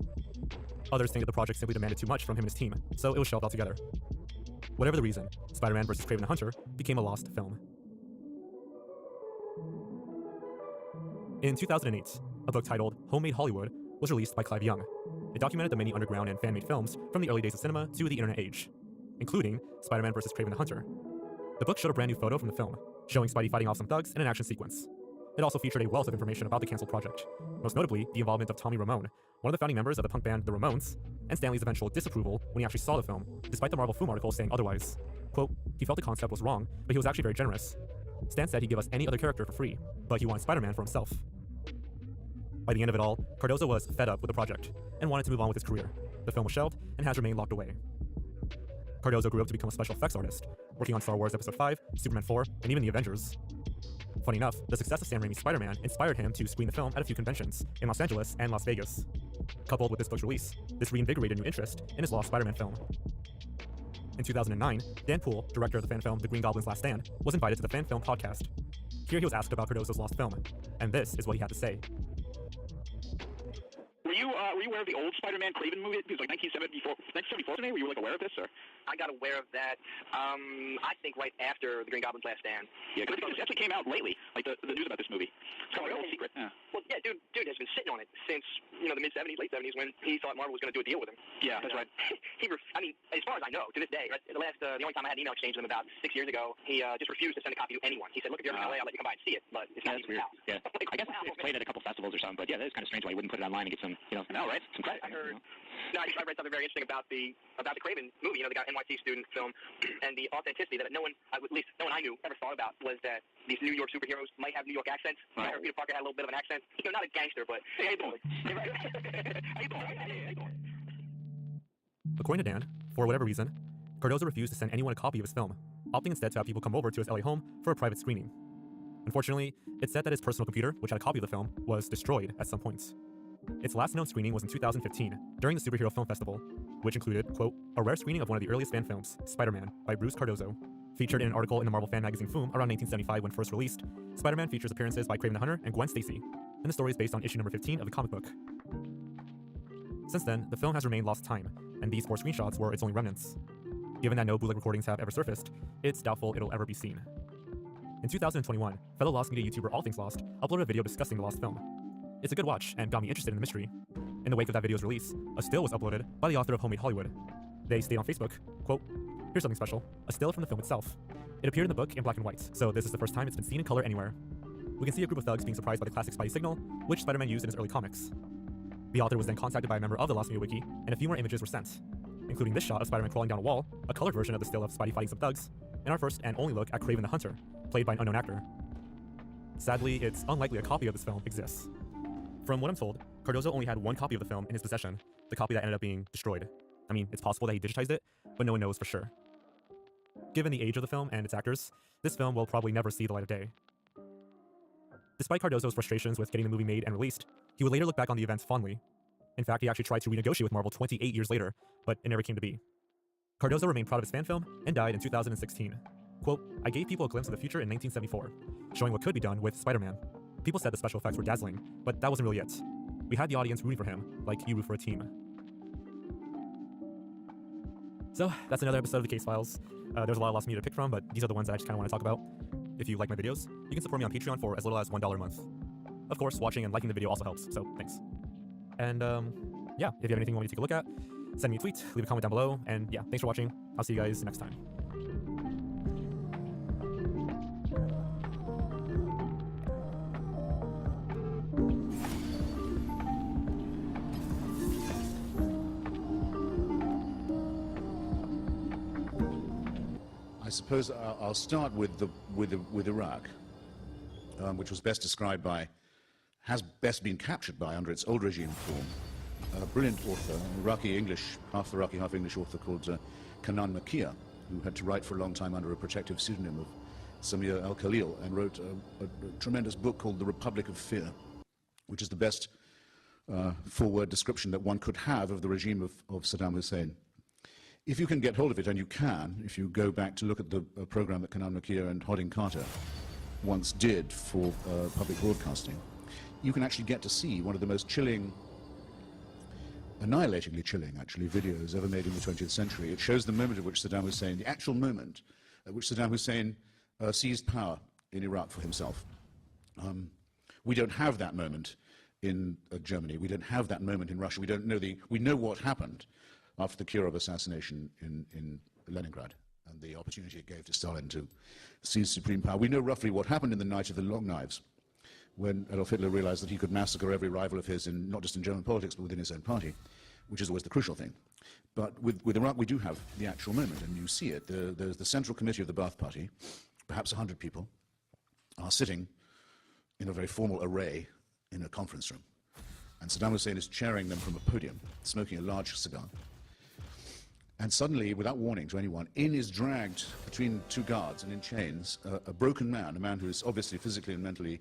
Others think that the project simply demanded too much from him and his team, so it was shelved altogether. Whatever the reason, Spider-Man vs. Kraven the Hunter became a lost film. In 2008, a book titled Homemade Hollywood was released by Clive Young. It documented the many underground and fan-made films from the early days of cinema to the internet age, including Spider-Man vs. Kraven the Hunter. The book showed a brand new photo from the film, showing Spidey fighting off some thugs in an action sequence. It also featured a wealth of information about the cancelled project, most notably the involvement of Tommy Ramone, one of the founding members of the punk band The Ramones, and Stan Lee's eventual disapproval when he actually saw the film, despite the Marvel Foom article saying otherwise. Quote, he felt the concept was wrong, but he was actually very generous. Stan said he'd give us any other character for free, but he wanted Spider-Man for himself. By the end of it all, Cardozo was fed up with the project, and wanted to move on with his career. The film was shelved, and has remained locked away. Cardozo grew up to become a special effects artist, working on Star Wars Episode 5, Superman 4, and even the Avengers. Funny enough, the success of Sam Raimi's Spider-Man inspired him to screen the film at a few conventions in Los Angeles and Las Vegas. Coupled with this book's release, this reinvigorated new interest in his lost Spider-Man film. In 2009, Dan Poole, director of the fan film The Green Goblin's Last Stand, was invited to the Fan Film podcast. Here he was asked about Cardozo's lost film, and this is what he had to say. Were you aware of the old Spider-Man Kraven movie? It was like 1974 to me? Were you like aware of this, or? I got aware of that, I think right after The Green Goblin's Last Stand. Yeah, because it actually came out lately, like the news about this movie. It's kind of like a secret. Yeah. Well, yeah, dude has been sitting on it since, the mid-'70s, late 70s, when he thought Marvel was going to do a deal with him. Yeah, that's right. As far as I know, to this day, right, the only time I had an email exchange with him about 6 years ago, he just refused to send a copy to anyone. He said, look, if you're in LA, I'll let you come by and see it, but it's not even weird. out. Yeah. I guess it's played at a couple festivals or something, but yeah, that is kind of strange why he wouldn't put it online and get some, right? Some credit. I heard. No, I read something very interesting about the Kraven movie. The guy NYC student film, and the authenticity that no one, at least no one I knew, ever thought about was that these New York superheroes might have New York accents. Right. I heard Peter Parker had a little bit of an accent. Not a gangster, but hey, how you doing? According to Dan, for whatever reason, Cardozo refused to send anyone a copy of his film, opting instead to have people come over to his LA home for a private screening. Unfortunately, it's said that his personal computer, which had a copy of the film, was destroyed at some point. Its last known screening was in 2015, during the Superhero Film Festival, which included, quote, a rare screening of one of the earliest fan films, Spider-Man, by Bruce Cardozo. Featured in an article in the Marvel fan magazine Foom around 1975 when first released, Spider-Man features appearances by Kraven the Hunter and Gwen Stacy, and the story is based on issue number 15 of the comic book. Since then, the film has remained lost time, and these 4 screenshots were its only remnants. Given that no bootleg recordings have ever surfaced, it's doubtful it'll ever be seen. In 2021, fellow Lost Media YouTuber All Things Lost uploaded a video discussing the lost film. It's a good watch and got me interested in the mystery. In the wake of that video's release, a still was uploaded by the author of Homemade Hollywood. They state on Facebook, quote, here's something special, a still from the film itself. It appeared in the book in black and white, so this is the first time it's been seen in color anywhere. We can see a group of thugs being surprised by the classic Spidey signal, which Spider-Man used in his early comics. The author was then contacted by a member of the Lost Media Wiki, and a few more images were sent, including this shot of Spider-Man crawling down a wall, a colored version of the still of Spidey fighting some thugs, and our first and only look at Kraven the Hunter, played by an unknown actor. Sadly, it's unlikely a copy of this film exists. From what I'm told, Cardozo only had one copy of the film in his possession, the copy that ended up being destroyed. I mean, it's possible that he digitized it, but no one knows for sure. Given the age of the film and its actors, this film will probably never see the light of day. Despite Cardozo's frustrations with getting the movie made and released, he would later look back on the events fondly. In fact, he actually tried to renegotiate with Marvel 28 years later, but it never came to be. Cardozo remained proud of his fan film and died in 2016. Quote, I gave people a glimpse of the future in 1974, showing what could be done with Spider-Man. People said the special effects were dazzling, but that wasn't really it. We had the audience rooting for him, like you root for a team. So, that's another episode of the Case Files. There's a lot of Lost Media to pick from, but these are the ones that I just kind of want to talk about. If you like my videos, you can support me on Patreon for as little as $1 a month. Of course, watching and liking the video also helps, so thanks. And, yeah, if you have anything you want me to take a look at, send me a tweet, leave a comment down below, and yeah, thanks for watching. I'll see you guys next time. suppose I'll start with Iraq, which was best described by, has best been captured by, under its old regime form, a brilliant author, an Iraqi English, half Iraqi, half English author called Kanan Makia, who had to write for a long time under a protective pseudonym of Samir al-Khalil, and wrote a tremendous book called The Republic of Fear, which is the best full-word description that one could have of the regime of Saddam Hussein. If you can get hold of it, and you can, if you go back to look at the program that Kanan Makia and Hodding Carter once did for public broadcasting, you can actually get to see one of the most chilling, annihilatingly chilling, actually, videos ever made in the 20th century. It shows the moment at which Saddam Hussein, the actual moment at which Saddam Hussein seized power in Iraq for himself. We don't have that moment in Germany. We don't have that moment in Russia. We know what happened after the Kirov assassination in Leningrad and the opportunity it gave to Stalin to seize supreme power. We know roughly what happened in the night of the Long Knives, when Adolf Hitler realized that he could massacre every rival of his, not just in German politics, but within his own party, which is always the crucial thing. But with Iraq, we do have the actual moment, and you see it. There's the Central Committee of the Ba'ath Party, perhaps 100 people, are sitting in a very formal array in a conference room. And Saddam Hussein is chairing them from a podium, smoking a large cigar. And suddenly, without warning to anyone, in is dragged between two guards and in chains, a broken man, a man who is obviously physically and mentally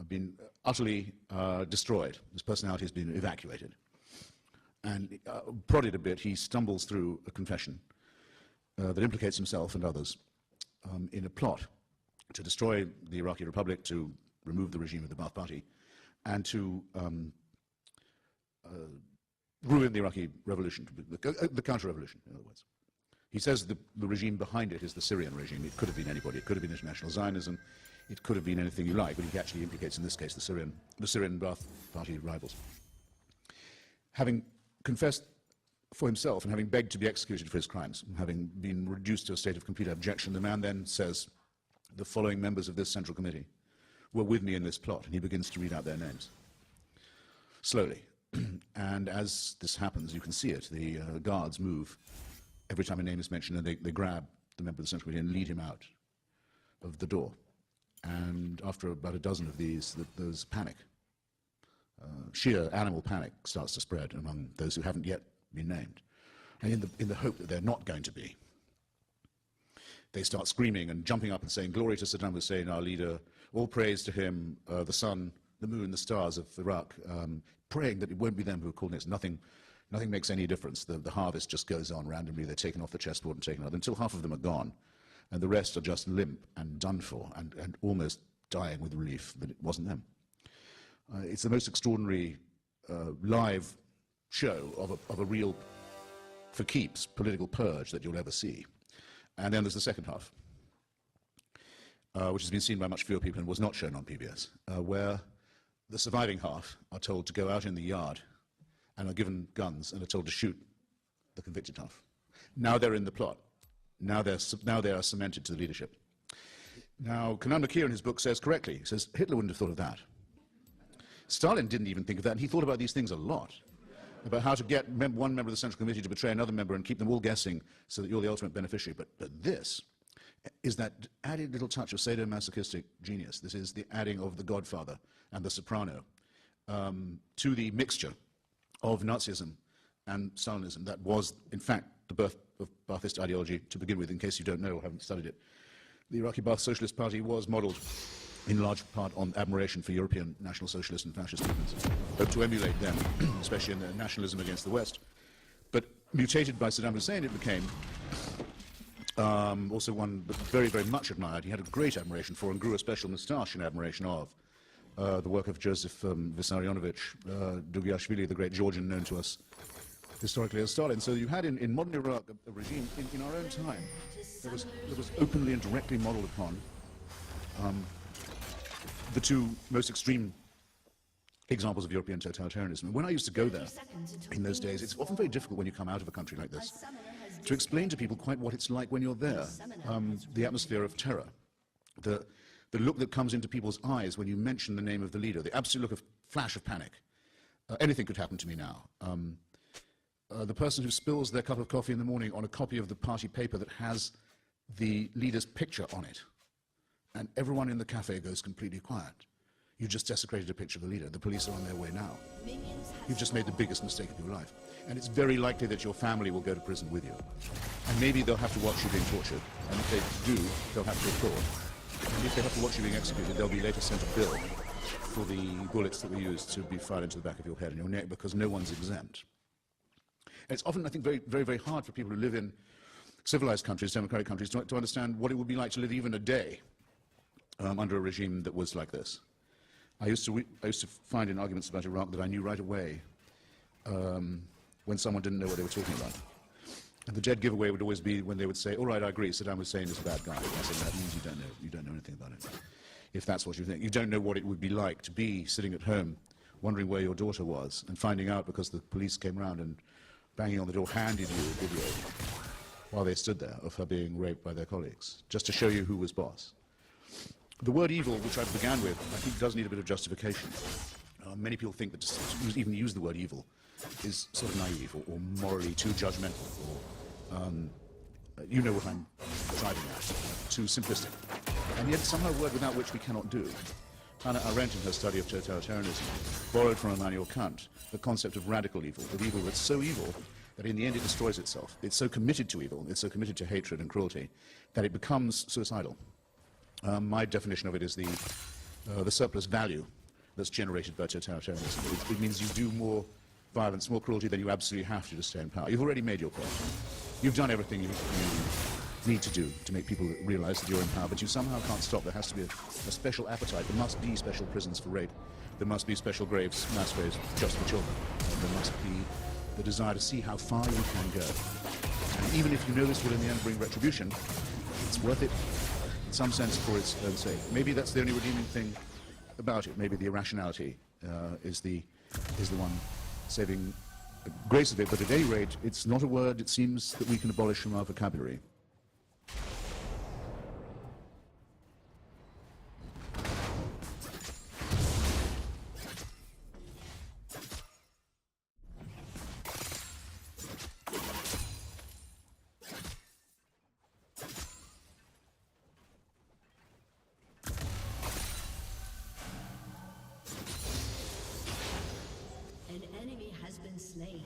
been utterly destroyed. His personality has been evacuated. And prodded a bit, he stumbles through a confession that implicates himself and others in a plot to destroy the Iraqi Republic, to remove the regime of the Ba'ath Party, and to ruin the Iraqi revolution, the counter-revolution, in other words. He says the regime behind it is the Syrian regime. It could have been anybody. It could have been international Zionism. It could have been anything you like, but he actually implicates, in this case, the Syrian Ba'ath Party rivals. Having confessed for himself and having begged to be executed for his crimes, having been reduced to a state of complete abjection, the man then says, the following members of this Central Committee were with me in this plot, and he begins to read out their names. Slowly. And as this happens, you can see it, the guards move every time a name is mentioned, and they grab the member of the Central Committee and lead him out of the door. And after about a dozen of these, there's panic. Sheer animal panic starts to spread among those who haven't yet been named. And in the hope that they're not going to be, they start screaming and jumping up and saying, "Glory to Saddam Hussein, our leader, all praise to him, the sun, the moon, the stars of Iraq," praying that it won't be them who are called next. Nothing makes any difference. The harvest just goes on randomly. They're taken off the chessboard and taken out until half of them are gone. And the rest are just limp and done for and almost dying with relief that it wasn't them. It's the most extraordinary live show of a real, for keeps, political purge that you'll ever see. And then there's the second half, which has been seen by much fewer people and was not shown on PBS, where the surviving half are told to go out in the yard and are given guns and are told to shoot the convicted half. Now they're in the plot. Now they are cemented to the leadership. Now, Kanan Makia in his book says correctly, he says, Hitler wouldn't have thought of that. Stalin didn't even think of that, and he thought about these things a lot, about how to get one member of the Central Committee to betray another member and keep them all guessing so that you're the ultimate beneficiary. But this is that added little touch of sadomasochistic genius. This is the adding of The Godfather and The Soprano to the mixture of Nazism and Stalinism that was, in fact, the birth of Ba'athist ideology to begin with, in case you don't know or haven't studied it. The Iraqi Ba'ath Socialist Party was modeled in large part on admiration for European National Socialist and Fascist movements, hoped to emulate them, especially in their nationalism against the West. But mutated by Saddam Hussein, it became also one that very, very much admired. He had a great admiration for and grew a special moustache in admiration of the work of Joseph Vissarionovich Dugiashvili, the great Georgian known to us historically as Stalin. So you had in modern Iraq a regime in our own time that was openly and directly modeled upon the two most extreme examples of European totalitarianism. When I used to go there in those days, it's often very difficult when you come out of a country like this to explain to people quite what it's like when you're there. The atmosphere of terror, the look that comes into people's eyes when you mention the name of the leader, the absolute look of flash of panic. Anything could happen to me now. The person who spills their cup of coffee in the morning on a copy of the party paper that has the leader's picture on it, and everyone in the cafe goes completely quiet. You just desecrated a picture of the leader. The police are on their way now. You've just made the biggest mistake of your life. And it's very likely that your family will go to prison with you. And maybe they'll have to watch you being tortured. And if they do, they'll have to applaud. And if they have to watch you being executed, they'll be later sent a bill for the bullets that were used to be fired into the back of your head and your neck, because no one's exempt. And it's often, I think, very, very, very hard for people who live in civilized countries, democratic countries, to understand what it would be like to live even a day under a regime that was like this. I used to find in arguments about Iraq that I knew right away when someone didn't know what they were talking about. And the dead giveaway would always be when they would say, all right, I agree, Saddam Hussein is a bad guy. I said, that means you don't know anything about it. If that's what you think. You don't know what it would be like to be sitting at home wondering where your daughter was and finding out because the police came around and banging on the door handed you a video while they stood there of her being raped by their colleagues, just to show you who was boss. The word evil, which I began with, I think does need a bit of justification. Many people think that to even use the word evil is sort of naive or morally too judgmental. You know what I'm driving at, too simplistic. And yet somehow a word without which we cannot do. Hannah Arendt, in her study of totalitarianism, borrowed from Immanuel Kant the concept of radical evil, of evil that's so evil that in the end it destroys itself. It's so committed to evil, it's so committed to hatred and cruelty, that it becomes suicidal. My definition of it is the surplus value that's generated by totalitarianism. It means you do more violence, more cruelty than you absolutely have to stay in power. You've already made your point. You've done everything you need to do to make people realize that you're in power, but you somehow can't stop. There has to be a special appetite. There must be special prisons for rape. There must be special graves, mass graves, just for children. There must be the desire to see how far you can go. And even if you know this will in the end bring retribution, it's worth it in some sense for its own sake. Maybe that's the only redeeming thing about it. Maybe the irrationality is the one saving grace of it, but at any rate, it's not a word, it seems, that we can abolish from our vocabulary. An enemy has been slain.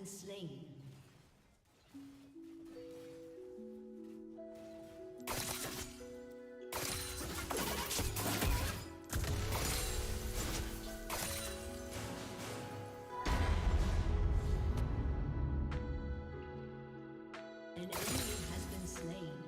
been slain. An enemy has been slain.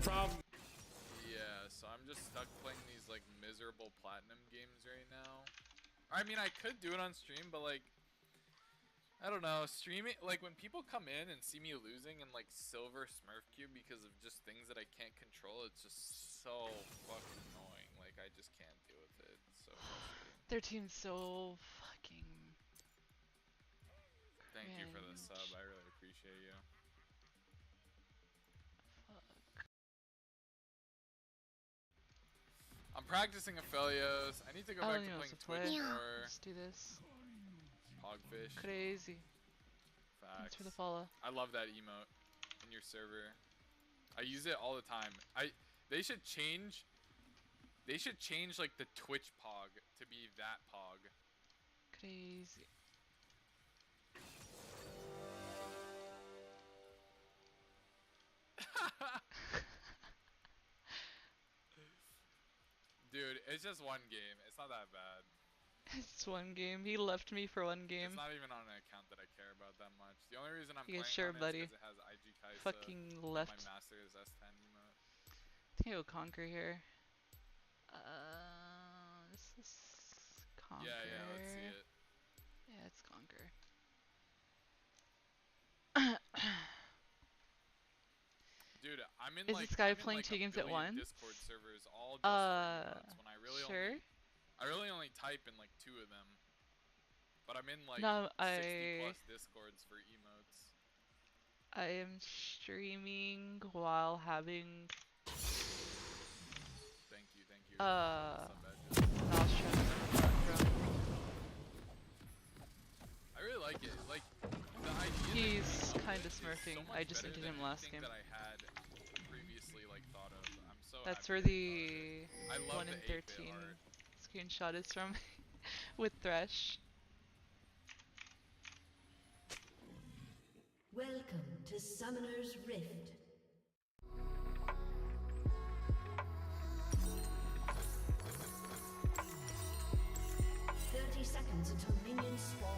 problem. Yeah, so I'm just stuck playing these like miserable platinum games right now. I mean, I could do it on stream, but like, I don't know, streaming, like when people come in and see me losing in like silver Smurf Cube because of just things that I can't control, it's just so fucking annoying. Like I just can't deal with it. It's so frustrating. Their team's so fucking Thank you for the sub, I really appreciate you. I'm practicing Aphelios. I need to go back to playing Twitch more. Let's do this. Hogfish. Crazy. Facts. Thanks for the follow. I love that emote in your server. I use it all the time. They should change like the Twitch pog to be that pog. Crazy. Dude, it's just one game. It's not that bad. It's one game. He left me for one game. It's not even on an account that I care about that much. The only reason I'm Yeah, playing sure, on it buddy. is because it has IG Kaisa. Fucking left. My master is S10 emote. I think I will conquer here. This is conquer. Yeah, let's see it. Yeah, it's conquer. Dude, I'm in is like this guy I'm playing in, like, 2 games at once? Discord servers all just for emotes when I really sure. I really only type in like 2 of them. But I'm in like No, 60 plus Discords for emotes. I am streaming while having Thank you. I really like it. Like the idea. He's kind of smurfing. I just ended him last game. That I had previously like thought of. I'm so That's happy where the I love 1 in the 13 screenshot is from with Thresh. Welcome to Summoner's Rift. Seconds until minions spawn.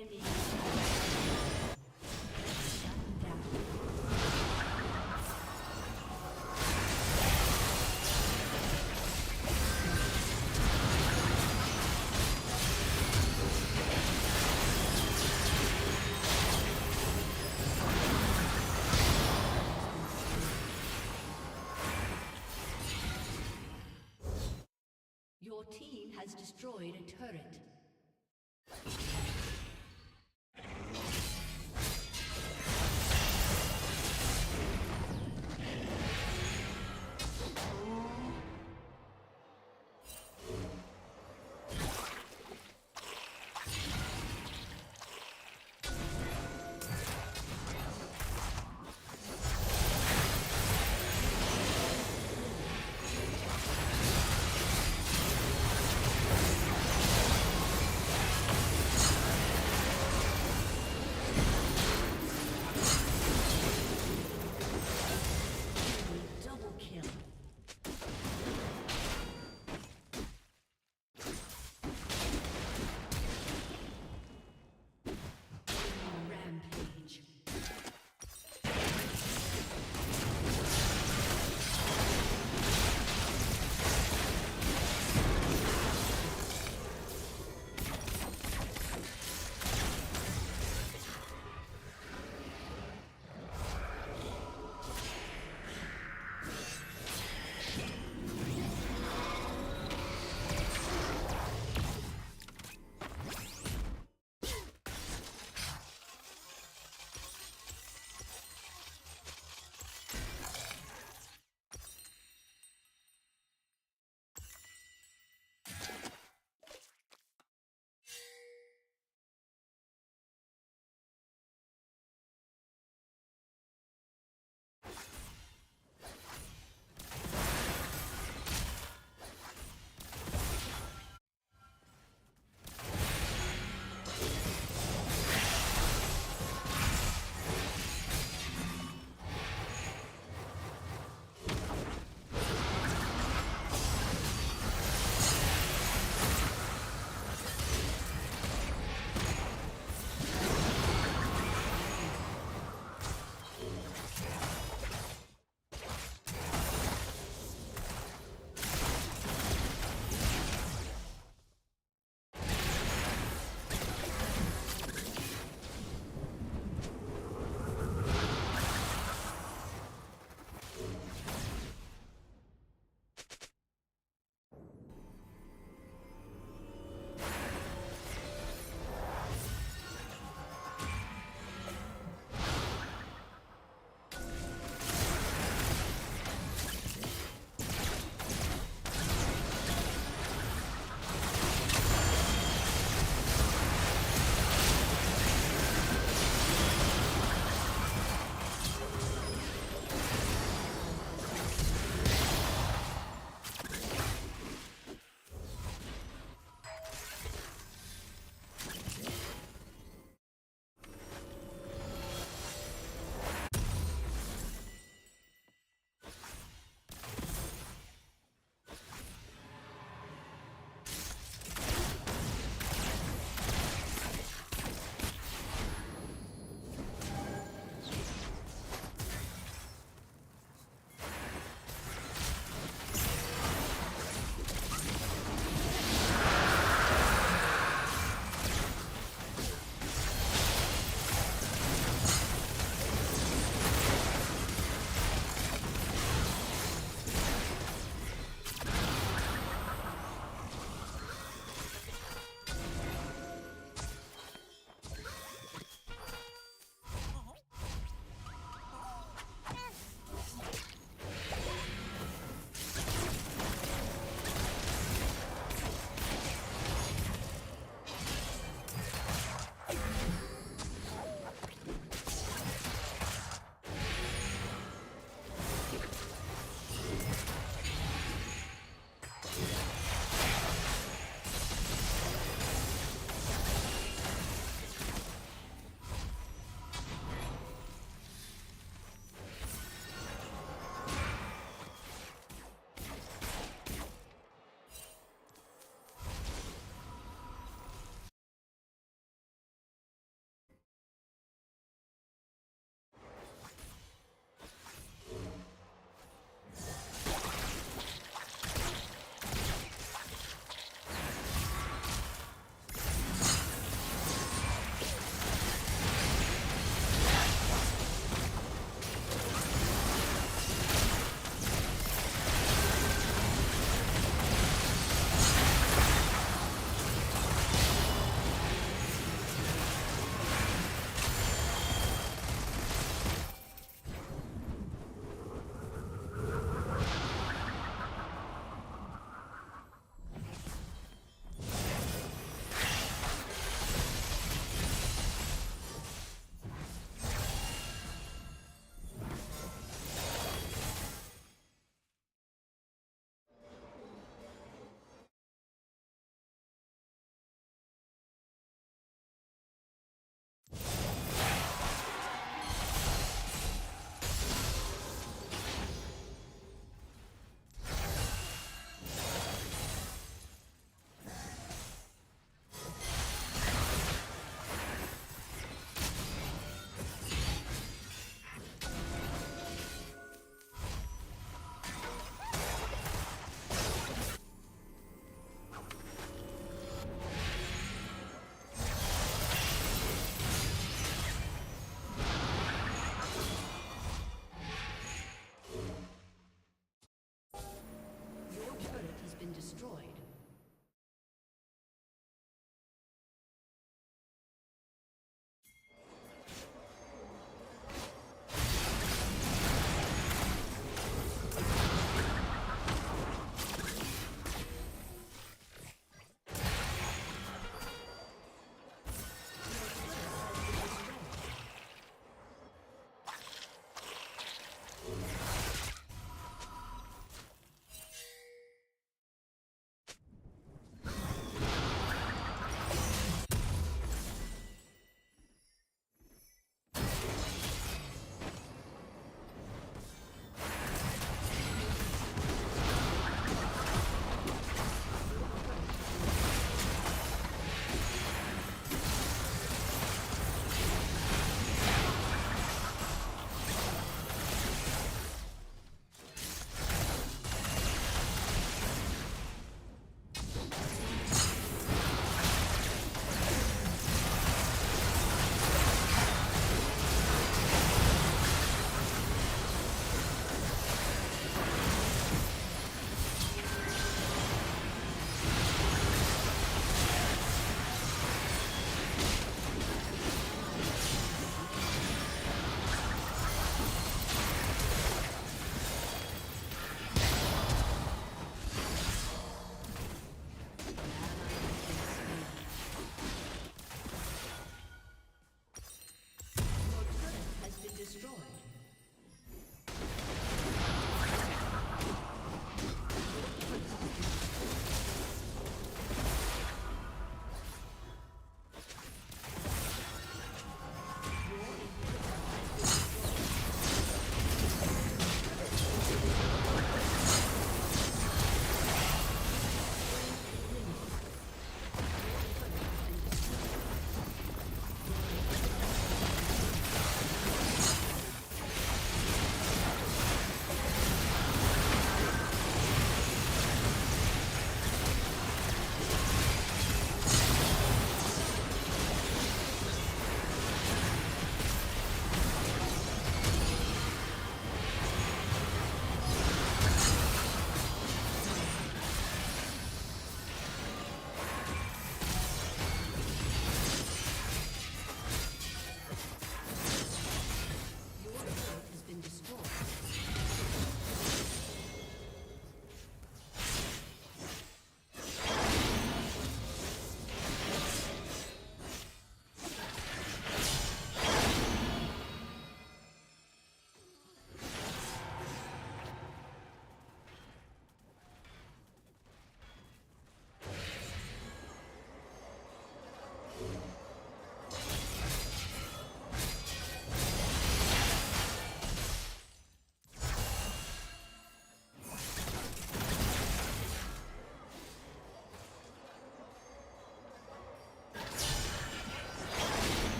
enemy. Your team has destroyed a turret.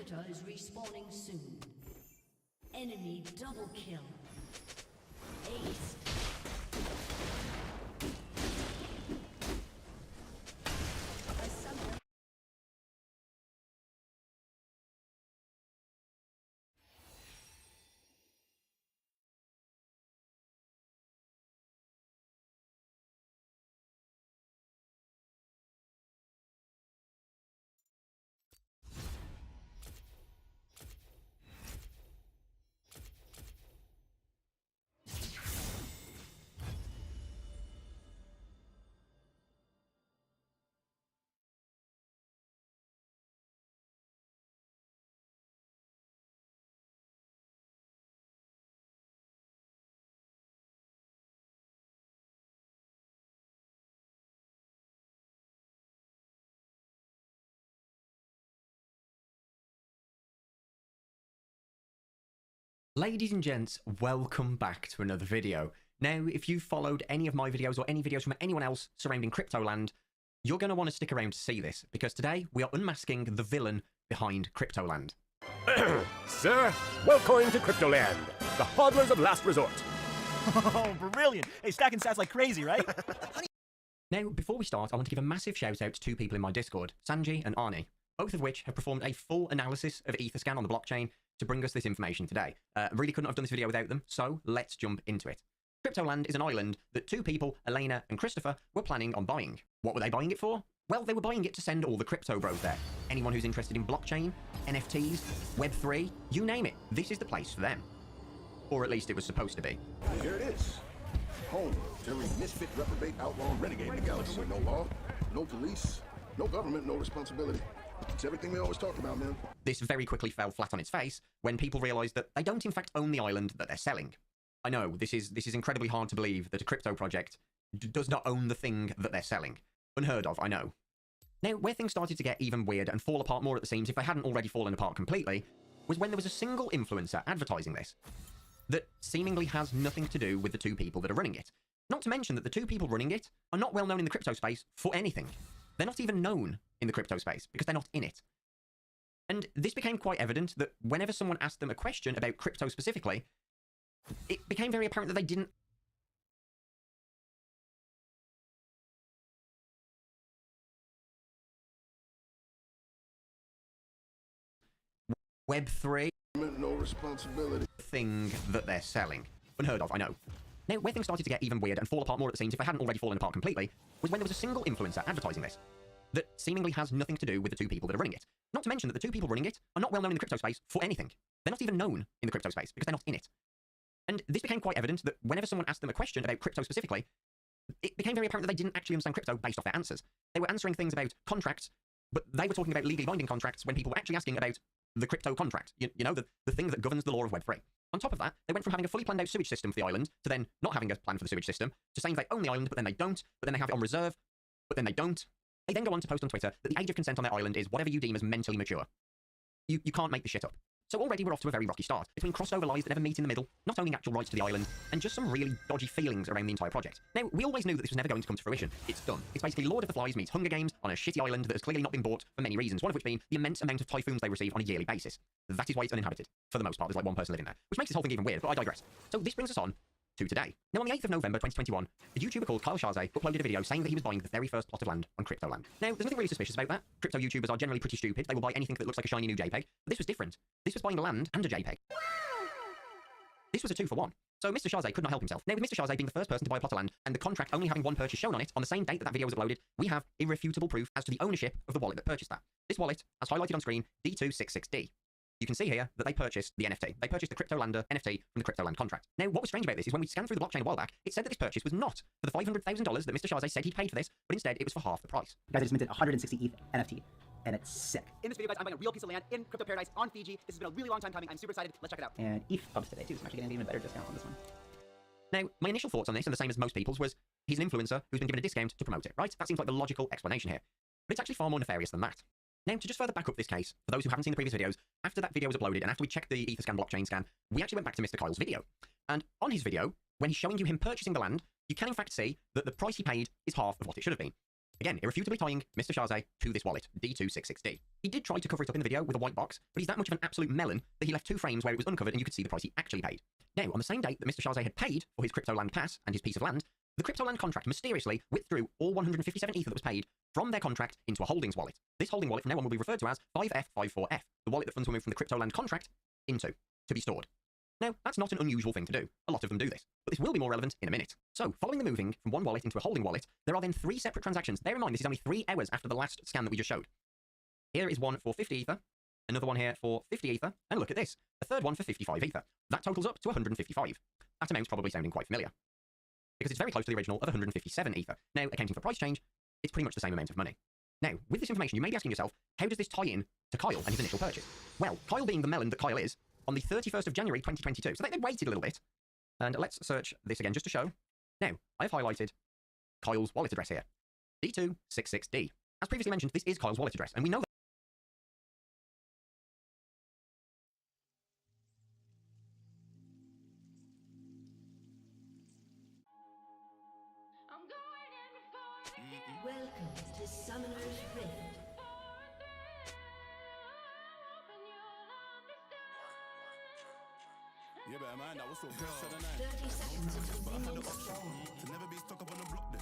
inhibitor is respawning soon. Enemy double kill. Ace. A summoner. Ladies and gents, welcome back to another video. Now, if you've followed any of my videos or any videos from anyone else surrounding Cryptoland, you're going to want to stick around to see this, because today we are unmasking the villain behind Cryptoland. Sir, welcome to Cryptoland, the hodlers of last resort. Oh, brilliant. Hey, stacking stats like crazy, right? Now, before we start, I want to give a massive shout out to two people in my Discord, Sanji and Arnie, both of which have performed a full analysis of Etherscan on the blockchain to bring us this information today. Really couldn't have done this video without them, so let's jump into it. Cryptoland is an island that two people, Elena and Christopher, were planning on buying. What were they buying it for? Well, they were buying it to send all the crypto bros there. Anyone who's interested in blockchain, NFTs, Web3, you name it, this is the place for them. Or at least it was supposed to be. Here it is. Home to every misfit, reprobate, outlaw, renegade in the galaxy. No law, no police, no government, no responsibility. It's everything we always talk about, man. This very quickly fell flat on its face when people realized that they don't in fact own the island that they're selling. I know, this is incredibly hard to believe that a crypto project does not own the thing that they're selling. Unheard of, I know. Now, where things started to get even weird and fall apart more at the seams, if they hadn't already fallen apart completely, was when there was a single influencer advertising this that seemingly has nothing to do with the two people that are running it. Not to mention that the two people running it are not well known in the crypto space for anything. They're not even known in the crypto space because they're not in it. And this became quite evident that whenever someone asked them a question about crypto specifically, it became very apparent that they didn't Web3 no responsibility thing that they're selling. Unheard of, I know. Now, where things started to get even weird and fall apart more at the seams, if they hadn't already fallen apart completely, was when there was a single influencer advertising this that seemingly has nothing to do with the two people that are running it. Not to mention that the two people running it are not well known in the crypto space for anything. They're not even known in the crypto space because they're not in it. And this became quite evident that whenever someone asked them a question about crypto specifically, it became very apparent that they didn't actually understand crypto based off their answers. They were answering things about contracts, but they were talking about legally binding contracts when people were actually asking about the crypto contract, you know, the thing that governs the law of Web3. On top of that, they went from having a fully planned out sewage system for the island to then not having a plan for the sewage system, to saying they own the island, but then they don't, but then they have it on reserve, but then they don't. They then go on to post on Twitter that the age of consent on their island is whatever you deem as mentally mature. You can't make this shit up. So already we're off to a very rocky start, between crossover lies that never meet in the middle, not owning actual rights to the island, and just some really dodgy feelings around the entire project. Now, we always knew that this was never going to come to fruition. It's done. It's basically Lord of the Flies meets Hunger Games on a shitty island that has clearly not been bought for many reasons, one of which being the immense amount of typhoons they receive on a yearly basis. That is why it's uninhabited. For the most part, there's like one person living there, which makes this whole thing even weird, but I digress. So this brings us on to today. Now, on the 8th of November 2021, a YouTuber called Kyle Shahzeh uploaded a video saying that he was buying the very first plot of land on Cryptoland. Now, there's nothing really suspicious about that. Crypto YouTubers are generally pretty stupid. They will buy anything that looks like a shiny new JPEG. But this was different. This was buying land and a JPEG. This was a 2-for-1. So Mr. Shahzeh could not help himself. Now, with Mr. Shahzeh being the first person to buy a plot of land and the contract only having one purchase shown on it on the same date that that video was uploaded, we have irrefutable proof as to the ownership of the wallet that purchased that. This wallet, as highlighted on screen, D266D. You can see here that they purchased the NFT. They purchased the Cryptolander NFT from the Cryptoland contract. Now, what was strange about this is when we scanned through the blockchain a while back, it said that this purchase was not for the $500,000 that Mr. Shahzeh said he paid for this, but instead it was for half the price. Guys, I just minted 160 ETH NFT, and it's sick. In this video, guys, I'm buying a real piece of land in crypto paradise on Fiji. This has been a really long time coming. I'm super excited. Let's check it out. And ETH pumps today, too, so I'm actually getting an even better discount on this one. Now, my initial thoughts on this, and the same as most people's, was he's an influencer who's been given a discount to promote it, right? That seems like the logical explanation here. But it's actually far more nefarious than that. Now, to just further back up this case, for those who haven't seen the previous videos, after that video was uploaded and after we checked the Etherscan blockchain scan, we actually went back to Mr. Kyle's video. And on his video, when he's showing you him purchasing the land, you can in fact see that the price he paid is half of what it should have been. Again, irrefutably tying Mr. Chazé to this wallet, D266D. He did try to cover it up in the video with a white box, but he's that much of an absolute melon that he left 2 frames where it was uncovered and you could see the price he actually paid. Now, on the same date that Mr. Chazé had paid for his Cryptoland pass and his piece of land, the Cryptoland contract mysteriously withdrew all 157 ether that was paid from their contract into a holdings wallet. This holding wallet from now on will be referred to as 5F54F, the wallet that funds will move from the Cryptoland contract into, to be stored. Now, that's not an unusual thing to do. A lot of them do this. But this will be more relevant in a minute. So, following the moving from one wallet into a holding wallet, there are then 3 separate transactions. Bear in mind, this is only 3 hours after the last scan that we just showed. Here is one for 50 ether, another one here for 50 ether, and look at this, a third one for 55 ether. That totals up to 155. That amount's probably sounding quite familiar, because it's very close to the original of 157 ether. Now, accounting for price change, it's pretty much the same amount of money. Now, with this information, you may be asking yourself, how does this tie in to Kyle and his initial purchase? Well, Kyle being the melon that Kyle is, on the 31st of January 2022, so they waited a little bit. And let's search this again just to show. Now, I've highlighted Kyle's wallet address here, D266D. As previously mentioned, this is Kyle's wallet address, and we know that Welcome to Summoner's Rift. Yeah, but man, that was so good. 30 seconds until minions spawn. To never be stuck up on the block then.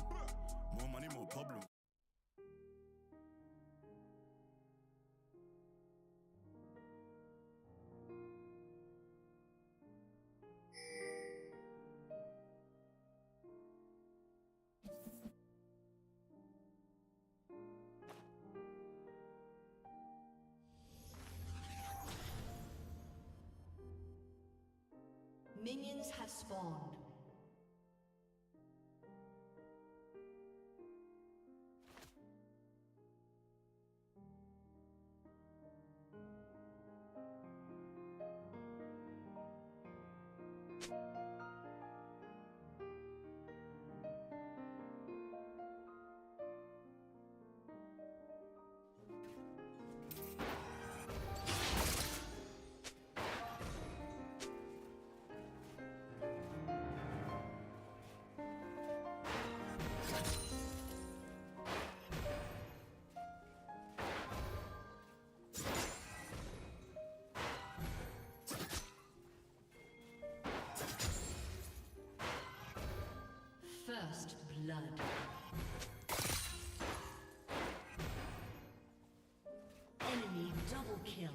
More money, more problems. Minions have spawned. First blood. Enemy double kill.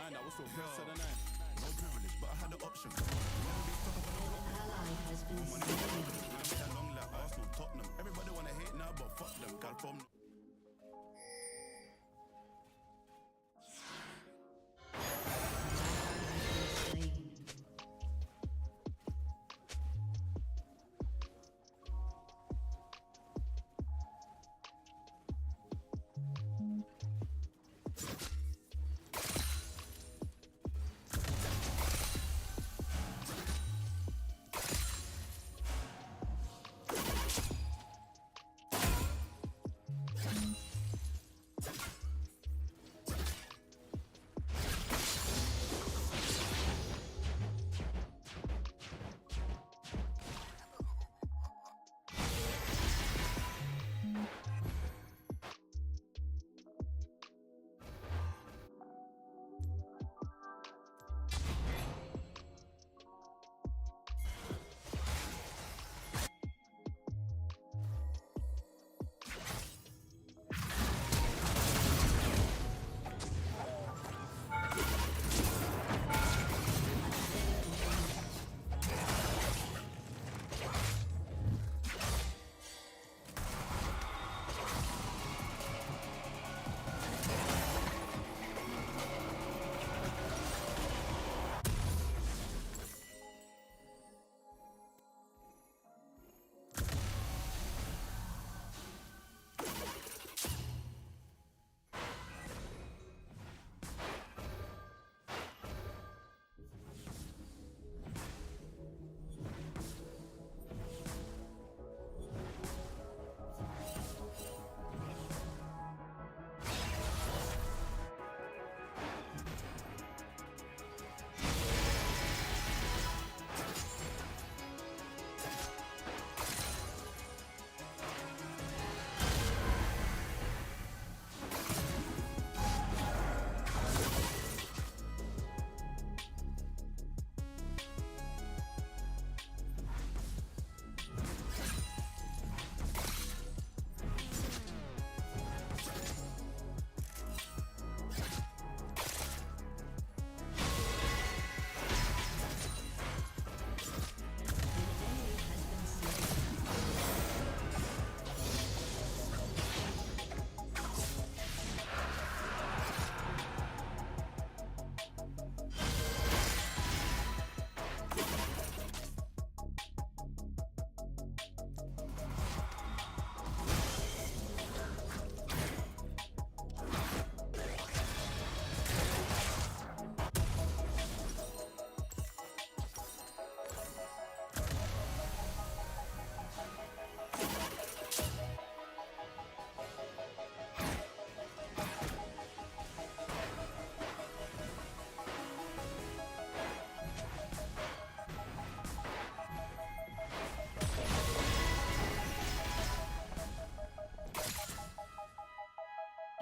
mind, I was so pressed to the nine. No privilege, but I had the option. Ally has been slain. That long like Arsenal, Tottenham. Everybody wanna hate now, but fuck them. Got from.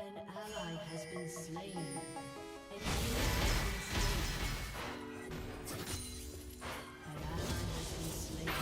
An ally has been slain. An ally has been slain.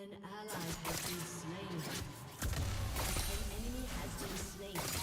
An ally has been slain. An enemy has been slain.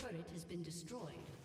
turret has been destroyed.